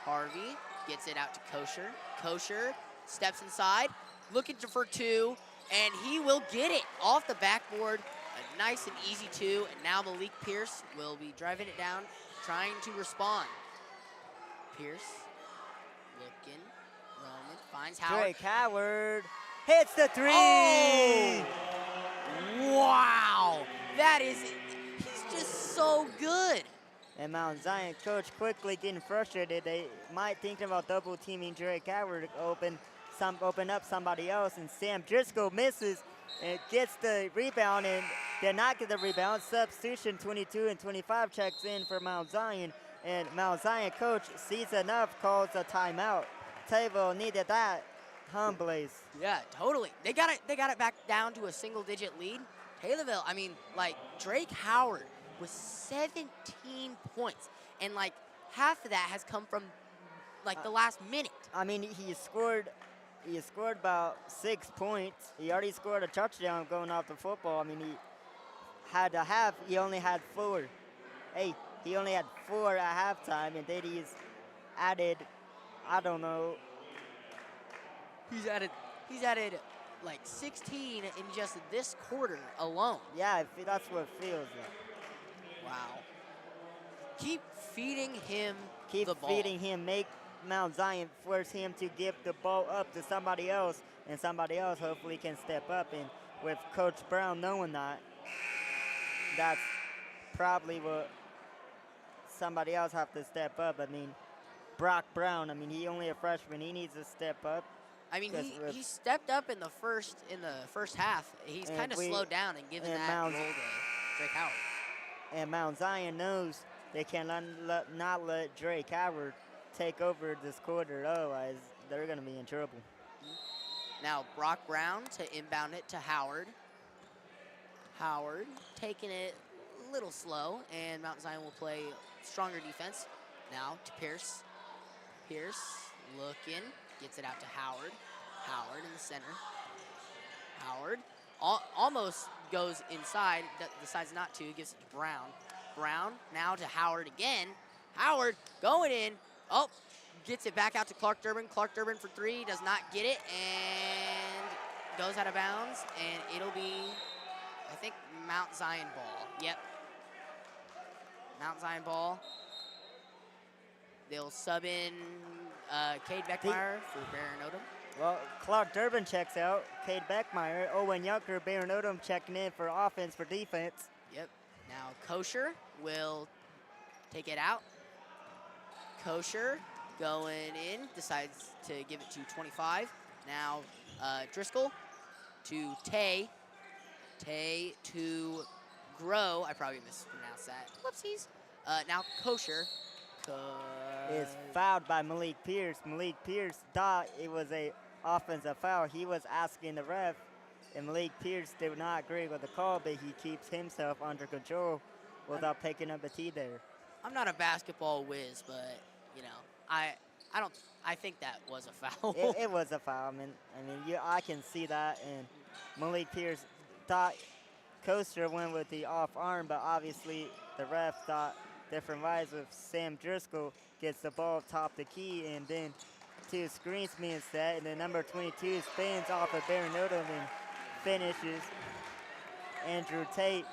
Harvey gets it out to Kosher. Kosher steps inside, looking for two, and he will get it off the backboard. A nice and easy two, and now Malik Pierce will be driving it down, trying to respond. Pierce looking, Roman finds Howard. Drake Howard hits the three. Oh! Wow! That is, he's just so good. And Mount Zion coach quickly getting frustrated. They might think about double teaming Drake Howard, open up somebody else, and Sam Driscoll misses and gets the rebound and did not get the rebound. Substitution 22 and 25 checks in for Mount Zion, and Mount Zion coach sees enough, calls a timeout. Taylorville needed that. Blaise. Yeah, totally. They got it back down to a single-digit lead. Taylorville, I mean, like, Drake Howard was 17 points, and like half of that has come from like the last minute. I mean, he scored about 6 points. He already scored a touchdown going off the football. I mean, he only had 4. Hey, he only had 4 at halftime, and then he's added, I don't know. He's added like 16 in just this quarter alone. Yeah, that's what it feels like. Wow. Keep feeding him Keep the ball. feeding him. Make Mount Zion force him to give the ball up to somebody else, and somebody else hopefully can step up. And with Coach Brown knowing that, that's probably what somebody else have to step up. I mean, Brock Brown, I mean, he only a freshman. He needs to step up. I mean, he stepped up in the first half. He's kind of slowed down and given that role to Drake Howard. And Mount Zion knows they cannot not let Drake Howard take over this quarter. Otherwise, they're going to be in trouble. Now, Brock Brown to inbound it to Howard. Howard taking it a little slow, and Mount Zion will play stronger defense. Now to Pierce. Pierce looking, gets it out to Howard. Howard in the center. Howard almost goes inside, decides not to, gives it to Brown. Brown now to Howard again. Howard going in. Oh, gets it back out to Clark Durbin. Clark Durbin for 3, does not get it, and goes out of bounds, and it'll be, I think, Mount Zion ball. Yep. Mount Zion ball. They'll sub in Cade Beckmeyer for Baron Odom. Well, Clark Durbin checks out. Cade Beckmeyer, Owen Yunker, Baron Odom checking in for offense, for defense. Yep. Now Kosher will take it out. Kosher going in, decides to give it to 25. Now Driscoll to Tay. Tay to Grow. I probably mispronounced that. Whoopsies. Now Kosher. Is fouled by Malik Pierce. Malik Pierce thought it was a offensive foul. He was asking the ref, and Malik Pierce did not agree with the call, but he keeps himself under control without picking up the tee there. I'm not a basketball whiz, but you know, I think that was a foul. It was a foul. I can see that, and Malik Pierce thought Coaster went with the off arm, but obviously the ref thought different vibes with Sam Driscoll gets the ball top the key, and then 2 screens being set, and then number 22 spins off of Baron Odom and finishes. Andrew Tate.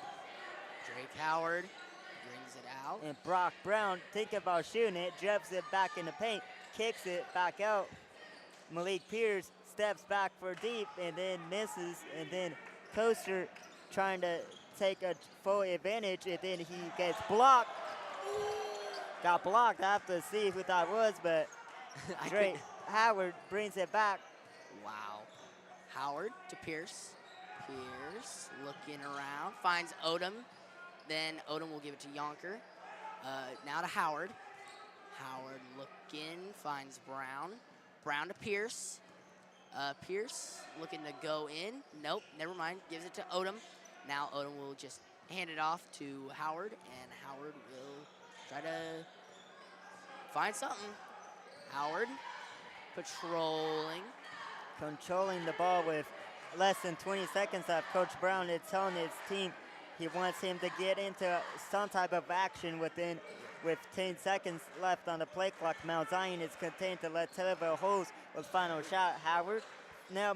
Drake Howard brings it out. And Brock Brown thinking about shooting it, jumps it back in the paint, kicks it back out. Malik Pierce steps back for deep and then misses, and then Coaster trying to take a full advantage, and then he gets blocked. Got blocked. I have to see who that was, but Drake Howard brings it back. Wow. Howard to Pierce. Pierce looking around, finds Odom. Then Odom will give it to Yonker. Now to Howard. Howard looking, finds Brown. Brown to Pierce. Pierce looking to go in. Nope, never mind. Gives it to Odom. Now Odom will just hand it off to Howard, and Howard will try to find something. Howard patrolling. Controlling the ball with less than 20 seconds left. Coach Brown is telling his team he wants him to get into some type of action with 10 seconds left on the play clock. Mount Zion is content to let Taylorville host with final shot. Howard now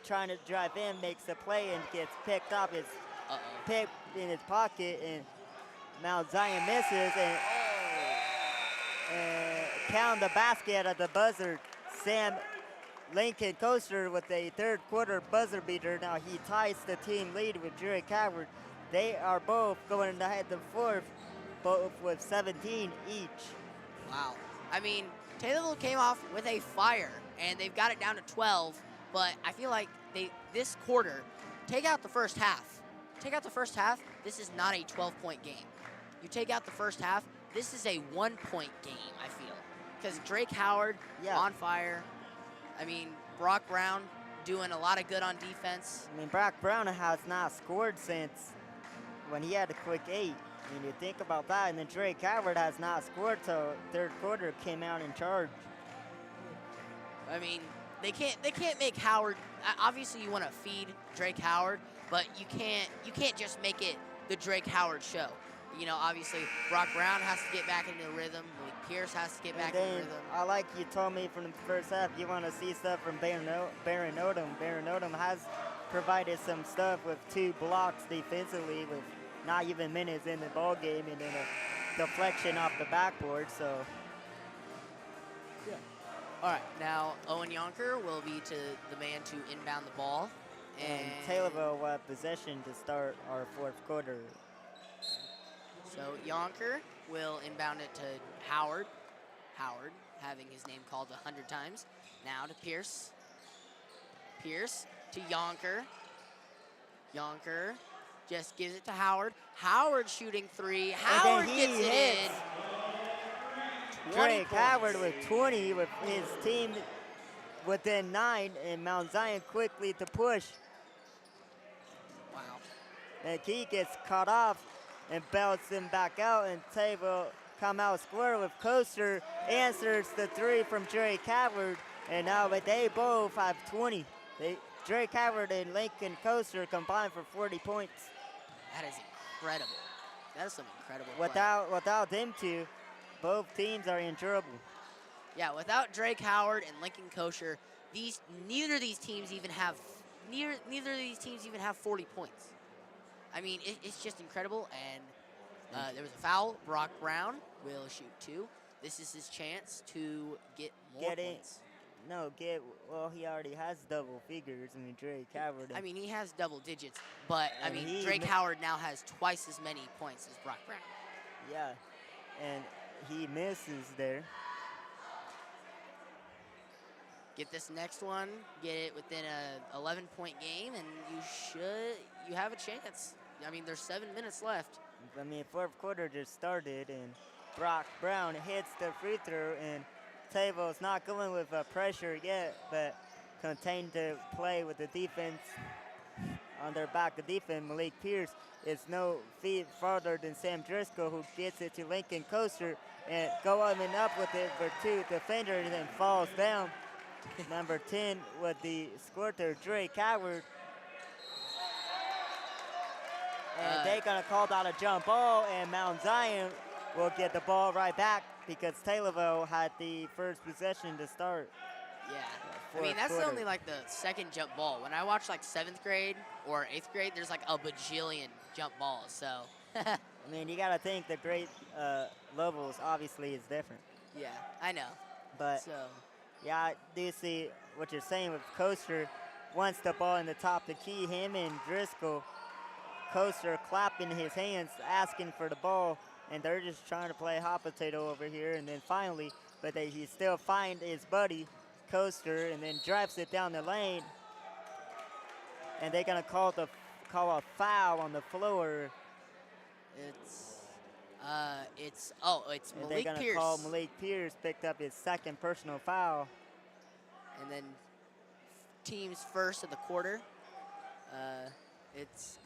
trying to drive in, makes a play and gets picked up. It's picked in his pocket, and Mount Zion misses and count the basket at the buzzer. Sam Lincoln Coaster with a third quarter buzzer beater. Now he ties the team lead with Drake Howard. They are both going ahead to fourth, both with 17 each. Wow. I mean, Taylorville came off with a fire, and they've got it down to 12, but I feel like this quarter, take out the first half. Take out the first half, this is not a 12-point game. You take out the first half, this is a 1-point game, I feel. Because Drake Howard, on fire. I mean, Brock Brown doing a lot of good on defense. I mean, Brock Brown has not scored since when he had a quick 8. I mean, you think about that, and then Drake Howard has not scored till third quarter, came out in charge. I mean, they can't make Howard. Obviously, you want to feed Drake Howard, but you can't just make it the Drake Howard show. You know, obviously, Brock Brown has to get back into the rhythm. Malik Pierce has to get back into the rhythm. I like you told me from the first half, you want to see stuff from Baron Odom. Baron Odom has provided some stuff with 2 blocks defensively with not even minutes in the ball game, and then a deflection off the backboard. So, yeah. All right, now Owen Yonker will be the man to inbound the ball. And Taylorville will have possession to start our fourth quarter. So Yonker will inbound it to Howard. Howard having his name called 100 times. Now to Pierce. Pierce to Yonker. Yonker just gives it to Howard. Howard shooting 3. Howard gets it in. Drake Howard with 20 with his team within 9, and Mount Zion quickly to push. Wow. And he gets caught off and belts him back out, and Taylorville come out square with Coaster, answers the 3 from Drake Howard, and now they both have 20. Drake Howard and Lincoln Coaster combined for 40 points. That is incredible. That is some incredible play. Without them two, both teams are in trouble. Yeah, without Drake Howard and Lincoln Kosher, neither of these teams even have 40 points. I mean, it's just incredible. And there was a foul. Brock Brown will shoot 2. This is his chance to get more points. Well, he already has double figures. I mean, Drake Howard. I mean, he has double digits, but I mean, Drake Howard now has twice as many points as Brock Brown. Yeah, and he misses there. Get this next one, get it within a 11-point game, and you have a chance. I mean, there's 7 minutes left. I mean, fourth quarter just started, and Brock Brown hits the free throw, and Taylorville's not going with pressure yet, but contained to play with the defense on their back of defense. Malik Pierce is no feet farther than Sam Driscoll, who gets it to Lincoln Coaster and going up with it for 2 defenders and then falls down. Number 10 with the squirter, Drake Howard. And they're going to call out a jump ball, and Mount Zion will get the ball right back because Taylorville had the first possession to start. Yeah. I mean, that's only like the second jump ball. When I watch like 7th grade or 8th grade, there's like a bajillion jump balls. So, I mean, you got to think the grade levels obviously is different. Yeah, I know. But, yeah, I do see what you're saying with Coaster. Wants the ball in the top to key him and Driscoll. Coaster clapping his hands, asking for the ball, and they're just trying to play hot potato over here. And then finally, he still find his buddy, Coaster, and then drives it down the lane. and they're gonna call a foul on the floor. It's And they're Malik gonna Pierce. call Malik Pierce picked up his second personal foul. And then team's first of the quarter. It's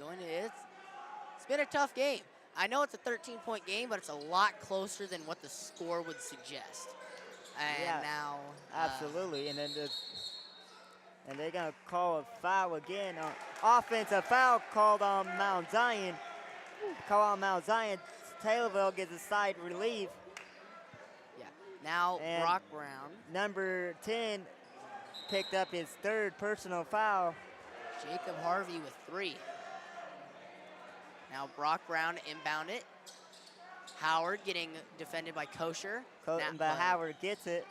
been a tough game. I know it's a 13-point game, but it's a lot closer than what the score would suggest. And Yeah, now absolutely. And then they're gonna call a foul again. Offensive foul called on Mount Zion. Taylorville gets a side relief. Yeah. Now And Brock Brown. Number 10 picked up his third personal foul. Jacob Harvey with 3. Now Brock Brown inbound it. Howard getting defended by Kosher. But Howard gets it.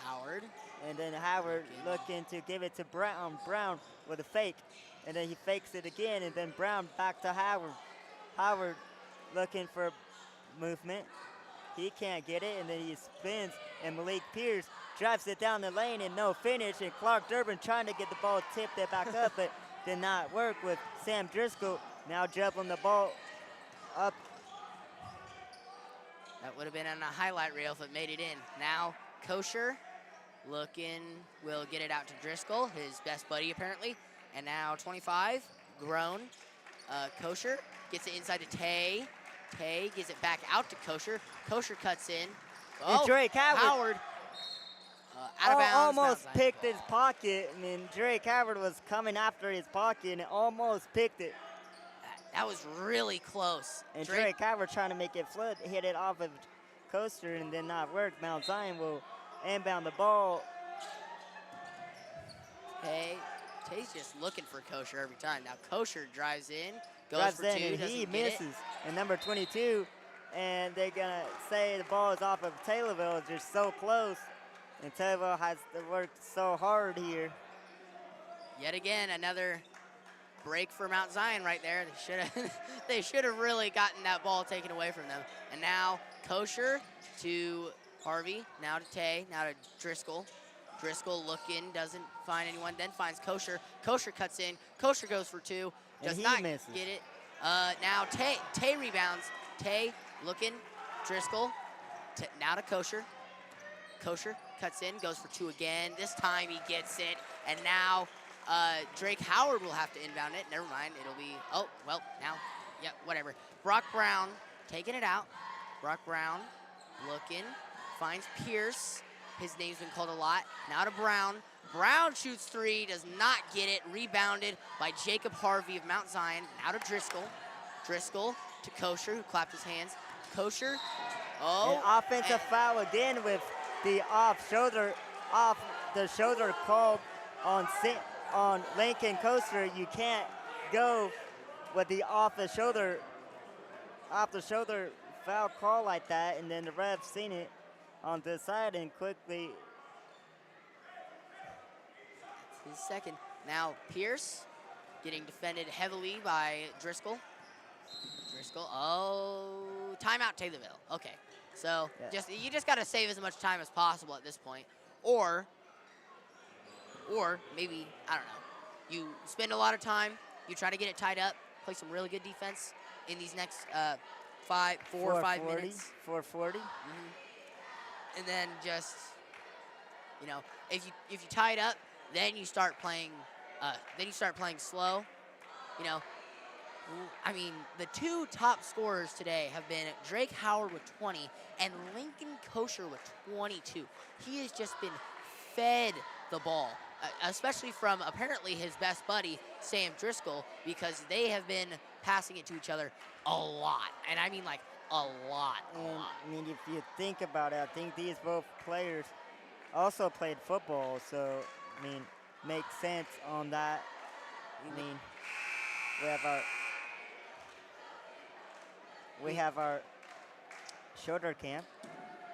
Howard. And then Howard looking to give it to Brown. Brown with a fake. And then he fakes it again. And then Brown back to Howard. Howard looking for movement. He can't get it. And then he spins. And Malik Pierce drives it down the lane and no finish. And Clark Durbin trying to get the ball tipped it back up, but did not work with Sam Driscoll now dribbling the ball up. That would have been on a highlight reel if it made it in. Now Kosher looking, will get it out to Driscoll, his best buddy apparently. And now 25, Grown. Kosher gets it inside to Tay. Tay gives it back out to Kosher. Kosher cuts in. And Drake Howard out of bounds. Almost picked his pocket. I mean, Drake Howard was coming after his pocket and almost picked it. That was really close. And Drake Howard trying to make it flip, hit it off of Coaster and did not work. Mount Zion will inbound the ball. Tay's just looking for Kosher every time. Now Kosher drives in, goes for 2, and he misses. And number 22, and they're gonna say the ball is off of Taylorville. It's just so close. And Taylorville has worked so hard here. Yet again, another break for Mount Zion right there. They should have really gotten that ball taken away from them. And now Kosher to Harvey, now to Tay, now to Driscoll. Driscoll looking, doesn't find anyone, then finds Kosher. Kosher cuts in. Kosher goes for 2, does not misses. get it. Now Tay rebounds. Tay looking, Driscoll, now to Kosher. Kosher cuts in, goes for 2 again. This time he gets it, and now Drake Howard will have to inbound it. Never mind, it'll be, oh, well, now, yeah, whatever. Brock Brown taking it out. Brock Brown looking, finds Pierce. His name's been called a lot. Now to Brown. Brown shoots 3, does not get it. Rebounded by Jacob Harvey of Mount Zion. Now to Driscoll. Driscoll to Kosher, who clapped his hands. Kosher, An offensive foul again with the off the shoulder called on Lincoln Coaster. You can't go with the off the shoulder foul call like that, and then the ref seen it on this side and quickly. His second. Now Pierce getting defended heavily by Driscoll. Timeout Taylorville. Okay, so you just got to save as much time as possible at this point, or maybe, I don't know, you spend a lot of time, you try to get it tied up, play some really good defense in these next 4 or 5 minutes. 4:40. And then just, if you tie it up, then you start playing slow. I mean, the 2 top scorers today have been Drake Howard with 20 and Lincoln Kosher with 22. He has just been fed the ball, especially from apparently his best buddy, Sam Driscoll, because they have been passing it to each other a lot. And I mean, like, a lot. I mean, if you think about it, I think these both players also played football, so, I mean, makes sense on that. I mean, we have our shoulder camp.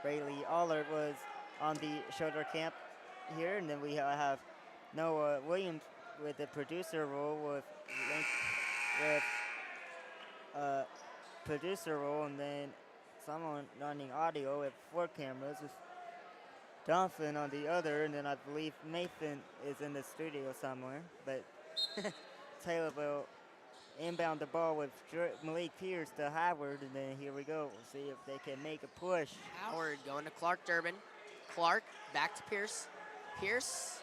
Rayleigh Allard was on the shoulder camp here, and then we have Noah Williams with the producer role producer role, and then someone running audio with 4 cameras with Jonathan on the other, and then I believe Nathan is in the studio somewhere, but Taylorville inbound the ball with Malik Pierce to Howard, and then here we go. We'll see if they can make a push. Howard going to Clark Durbin. Clark back to Pierce. Pierce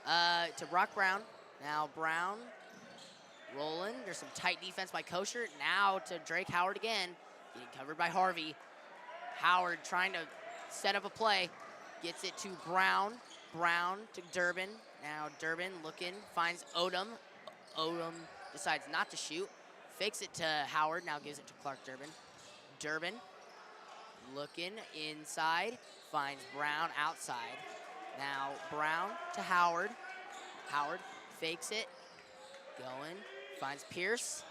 to Brock Brown. Now Brown rolling. There's some tight defense by Kosher. Now to Drake Howard again. Getting covered by Harvey. Howard trying to set up a play. Gets it to Brown. Brown to Durbin. Now Durbin looking, finds Odom. Odom decides not to shoot. Fakes it to Howard. Now gives it to Clark Durbin. Durbin looking inside. Finds Brown outside. Now Brown to Howard. Howard fakes it. Going. Finds Pierce.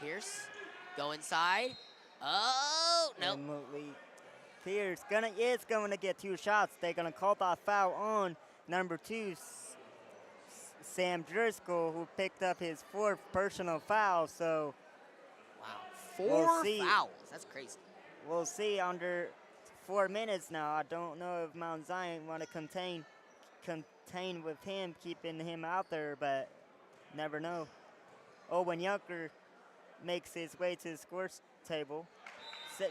Pierce. Go inside. Oh, no. And Malik Pierce is going to get 2 shots. They're going to call that foul on number 2, Sam Driscoll, who picked up his 4th personal foul. So, wow, 4 fouls. That's crazy. We'll see under 4 minutes now. I don't know if Mount Zion want to contain with him, keeping him out there, but never know. Owen Yunker makes his way to the scores table.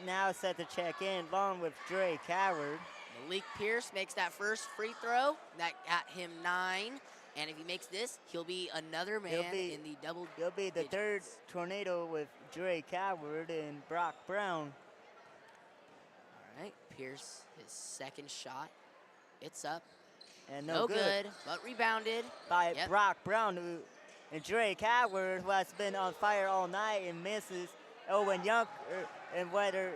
Now set to check in, along with Drake Howard. Malik Pierce makes that first free throw. That got him 9. And if he makes this, he'll be another man in the double He'll be the digits. 3rd tornado with Drake Howard and Brock Brown. All right, Pierce, his 2nd shot. It's up. And No good, but rebounded. By Brock Brown, and Drake Howard, who has been on fire all night and misses. Owen Yunker and whether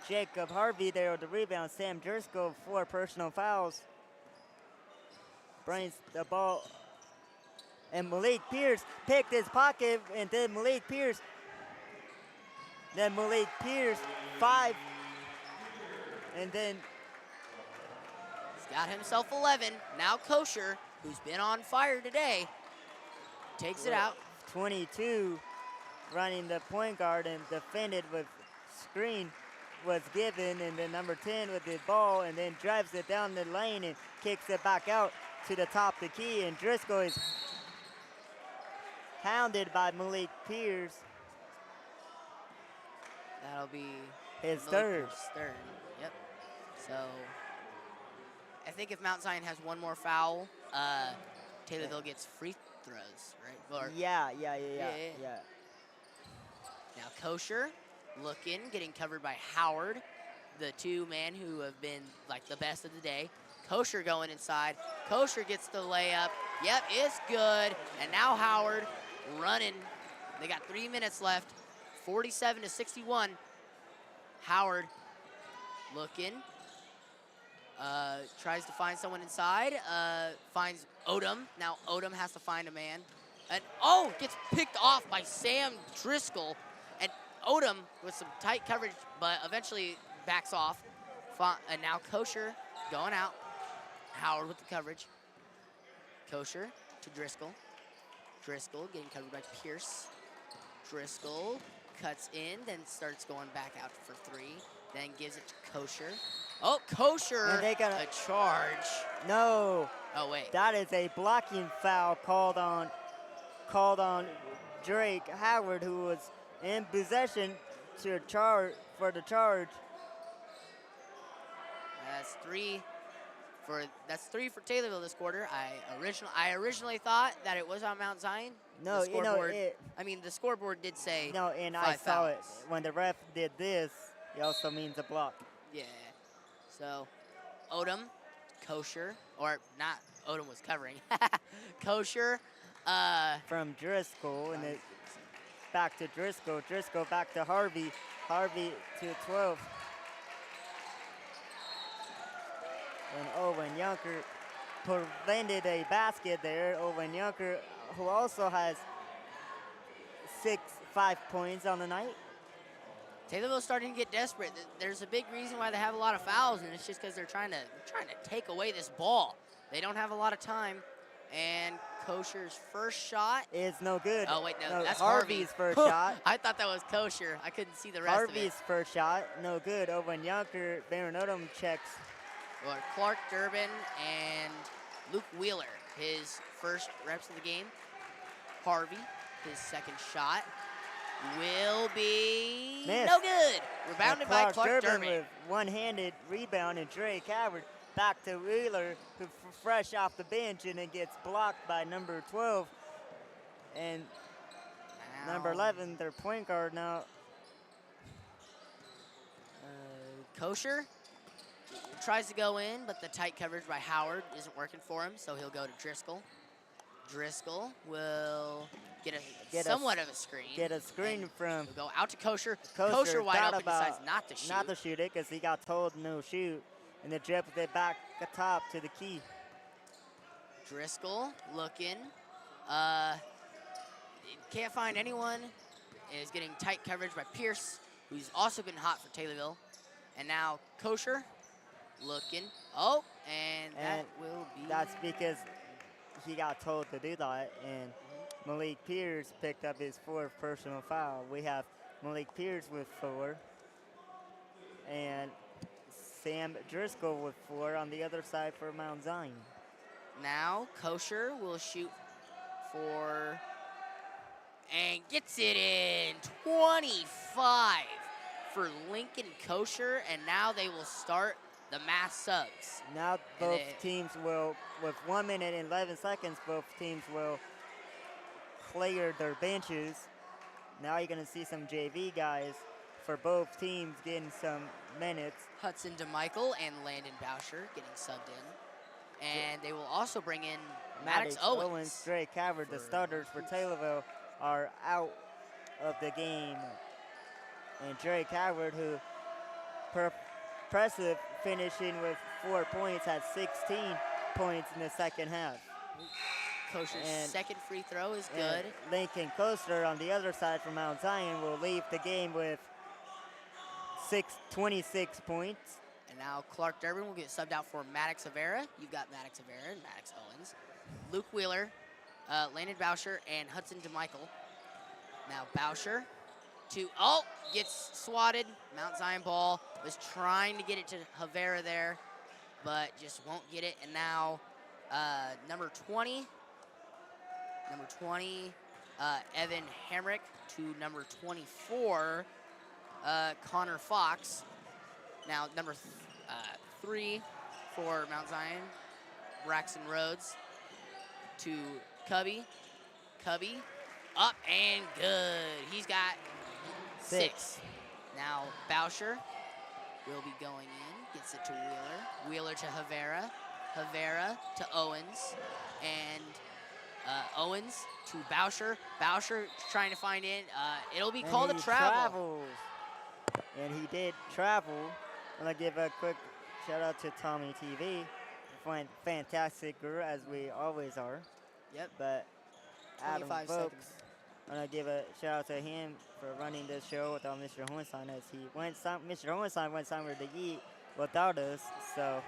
Jacob Harvey there with the rebound. Sam Driscoll, 4 personal fouls. Brings the ball. And Malik Pierce picked his pocket, and then Malik Pierce. 5. And then He's got himself 11. Now Kosher, who's been on fire today, takes it out. 22 running the point guard and defended with screen was given, and then number 10 with the ball, and then drives it down the lane and kicks it back out to the top of the key, and Driscoll is hounded by Malik Pierce. That'll be His Malik third. Pierce's 3rd. Yep. So I think if Mount Zion has 1 more foul, Taylorville gets free throws, right? Or, Yeah. Now Kosher looking, getting covered by Howard, the 2 men who have been like the best of the day. Kosher going inside. Kosher gets the layup. Yep, it's good. And now Howard running. They got 3 minutes left. 47-61. Howard looking. Tries to find someone inside. Finds Odom. Now Odom has to find a man. And gets picked off by Sam Driscoll. And Odom with some tight coverage, but eventually backs off. And now Kosher going out. Howard with the coverage. Kosher to Driscoll. Driscoll getting covered by Pierce. Driscoll cuts in, then starts going back out for 3. Then gives it to Kosher. Oh, Kosher, And they got a charge. No. Oh, wait. That is a blocking foul called on Drake Howard, who was in possession to charge for the charge. That's 3 for Taylorville this quarter. I originally thought that it was on Mount Zion. No, the scoreboard, I mean, the scoreboard did say no, and 5 I saw it fouls. when the ref did this. It also means a block. Yeah. So, Odom, Kosher, or not. Odom was covering. Kosher. From Driscoll, and it back to Driscoll. Driscoll back to Harvey. Harvey to 12. And Owen Yunker prevented a basket there. Owen Yunker, who also has 5 points on the night. Taylorville's starting to get desperate. There's a big reason why they have a lot of fouls, and it's just because they're trying to take away this ball. They don't have a lot of time. And Kosher's first shot is no good. Oh, wait, no, that's Harvey's Harvey. first shot. I thought that was Kosher. I couldn't see the rest Harvey's of it. first shot, no good. Owen Yunker, Baron Odom checks. Well, Clark Durbin and Luke Wheeler, his first reps of the game. Harvey, his second shot will be Missed. no good. Rebounded by Clark Durbin. with one-handed rebound, and Drake Howard back to Wheeler, who fresh off the bench, and it gets blocked by number 12 and number 11, their point guard now. Kosher tries to go in, but the tight coverage by Howard isn't working for him, so he'll go to Driscoll. Driscoll will get somewhat of a screen. Get a screen from. He'll go out to Kosher. Kosher Kosher wide open, decides not to shoot. Not to shoot it because he got told no shoot, and then dribbled it back the top to the key. Driscoll looking. Can't find anyone. Is getting tight coverage by Pierce, who's also been hot for Taylorville. And now Kosher looking. Oh, and that will be. That's because he got told to do that, and Malik Pierce picked up his 4th personal foul. We have Malik Pierce with 4, and Sam Driscoll with 4 on the other side for Mount Zion. Now Kosher will shoot for, and gets it in, 25 for Lincoln Kosher, and now they will start the mass subs. Now both teams will, with 1 minute and 11 seconds, both teams will clear their benches. Now you're going to see some JV guys for both teams getting some minutes. Hudson DeMichael and Landon Boucher getting subbed in. And they will also bring in Maddox Owens. Drake Howard, the starters for Taylorville, are out of the game. And Drake Howard, who impressive finishing with 4 points, had 16 points in the second half. Kosher's second free throw is good. Lincoln Coaster on the other side from Mount Zion will leave the game with 26 points. And now Clark Durbin will get subbed out for Maddox Avera. You've got Maddox Avera and Maddox Owens. Luke Wheeler, Landon Boucher, and Hudson DeMichael. Now Boucher gets swatted. Mount Zion ball, was trying to get it to Havera there, but just won't get it. And now number 20, Evan Hamrick to number 24, Connor Fox. Now number 3 for Mount Zion, Braxton Rhodes to Cubby. Cubby up and good. He's got 6. Now Boucher will be going in, gets it to Wheeler. Wheeler to Havera. Havera to Owens. And Owens to Boucher. Boucher trying to find in. It'll be called a travel. And he did travel. I'm going to give a quick shout out to Tommy TV. Fantastic guru, as we always are. Yep. But Adam Folks, seconds. I'm going to give a shout out to him for running this show without Mr. Hohenstein, as Mr. Hohenstein went somewhere to eat without us. So.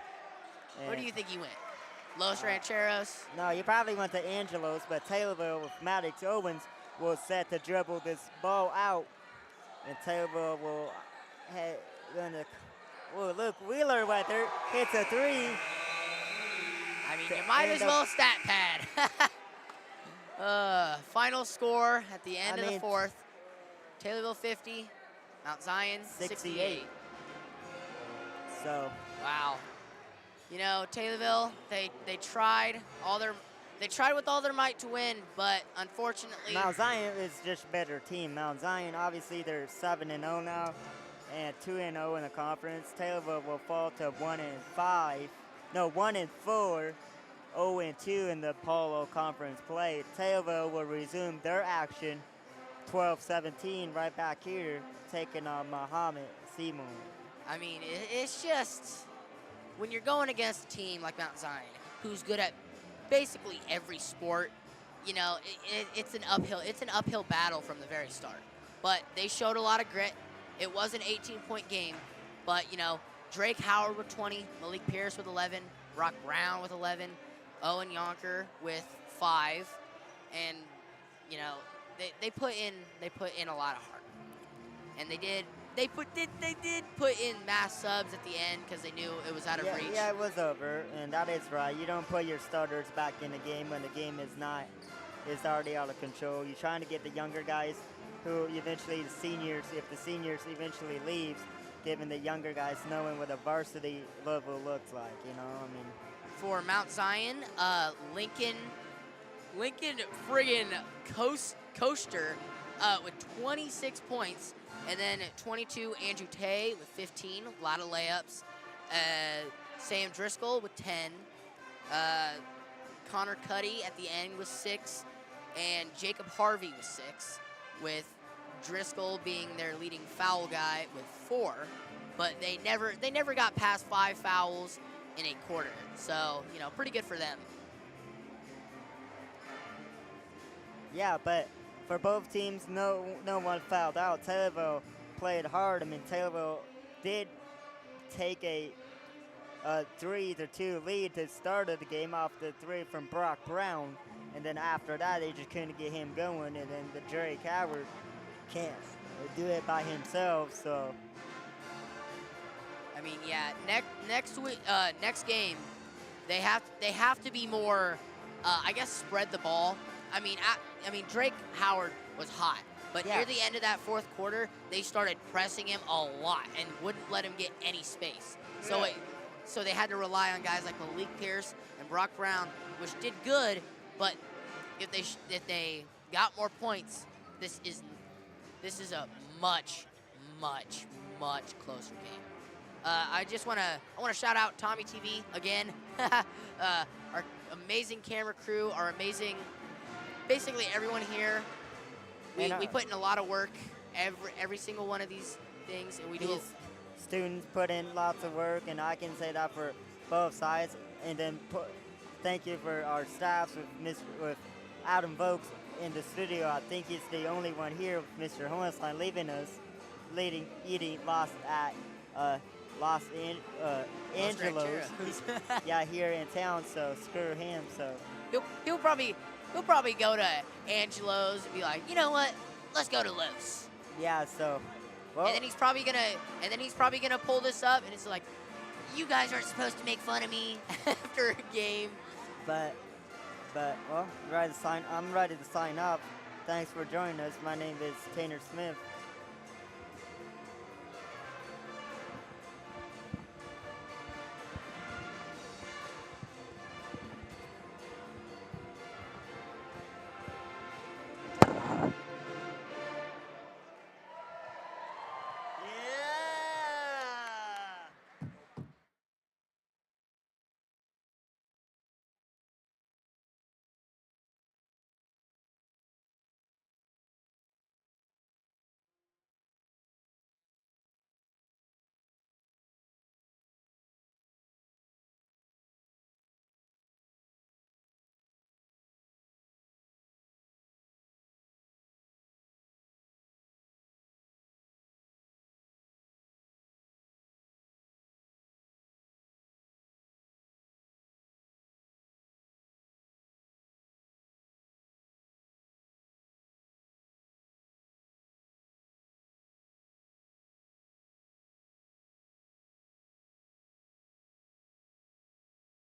Where do you think he went? Los Rancheros? No, he probably went to Angelo's, but Taylorville with Maddox Owens will set to dribble this ball out, and Taylorville will look, Wheeler right there hits a 3. I mean, you might as well stat pad. Final score at the end of the 4th. Taylorville 50, Mount Zion 68. So. Wow. You know, Taylorville, they tried with all their might to win, but unfortunately. Mount Zion is just a better team. Mount Zion, obviously, they're 7-0 now and 2-0 in the conference. Taylorville will fall to 1-4, 0-2 in the Polo Conference play. Taylorville will resume their action 12-17 right back here, taking on Muhammad Seymour. I mean, it's just, when you're going against a team like Mount Zion, who's good at basically every sport, you know, it's an uphill battle from the very start. But they showed a lot of grit. It was an 18-point game, but, you know, Drake Howard with 20, Malik Pierce with 11, Brock Brown with 11, Owen Yonker with 5, and, you know, they put in a lot of heart, and they did put in mass subs at the end because they knew it was out of reach. Yeah, it was over, and that is right. You don't put your starters back in the game when the game is not is already out of control. You're trying to get the younger guys who eventually, the seniors, if the seniors eventually leaves, giving the younger guys knowing what a varsity level looks like, you know? I mean, For Mount Zion, Lincoln friggin' Coaster with 26 points. And then 22, Andrew Tay with 15, a lot of layups. Sam Driscoll with 10. Connor Cuddy at the end with 6. And Jacob Harvey with 6, with Driscoll being their leading foul guy with 4. But they never got past 5 fouls in a quarter. So, you know, pretty good for them. yeah, but for both teams, no one fouled out. Taylorville played hard. I mean, Taylorville did take a 3-2 lead to start of the game off the 3 from Brock Brown, and then after that they just couldn't get him going, and then the Jerry Coward can't do it by himself. So I mean, yeah. Next game, they have to be more. I guess spread the ball. I mean, Drake Howard was hot, but Yeah. near the end of that fourth quarter, they started pressing him a lot and wouldn't let him get any space. So so they had to rely on guys like Malik Pierce and Brock Brown, which did good. But if they got more points, this is a much closer game. I want to shout out Tommy TV again, our amazing camera crew, our amazing, basically everyone here. We put in a lot of work every single one of these things, and we do. These students put in lots of work, and I can say that for both sides. And then thank you for our staffs with Adam Vokes in the studio. I think he's the only one here with Mr. Hohenstein leaving us, eating lost at Los Angeles. Yeah, here in town. So screw him. So He'll probably go to Angelo's and be like, you know what? Let's go to Los. yeah. So well, And then he's probably gonna pull this up, and it's like, you guys aren't supposed to make fun of me after a game. But well, I'm ready to sign up. Thanks for joining us. My name is Tanner Smith.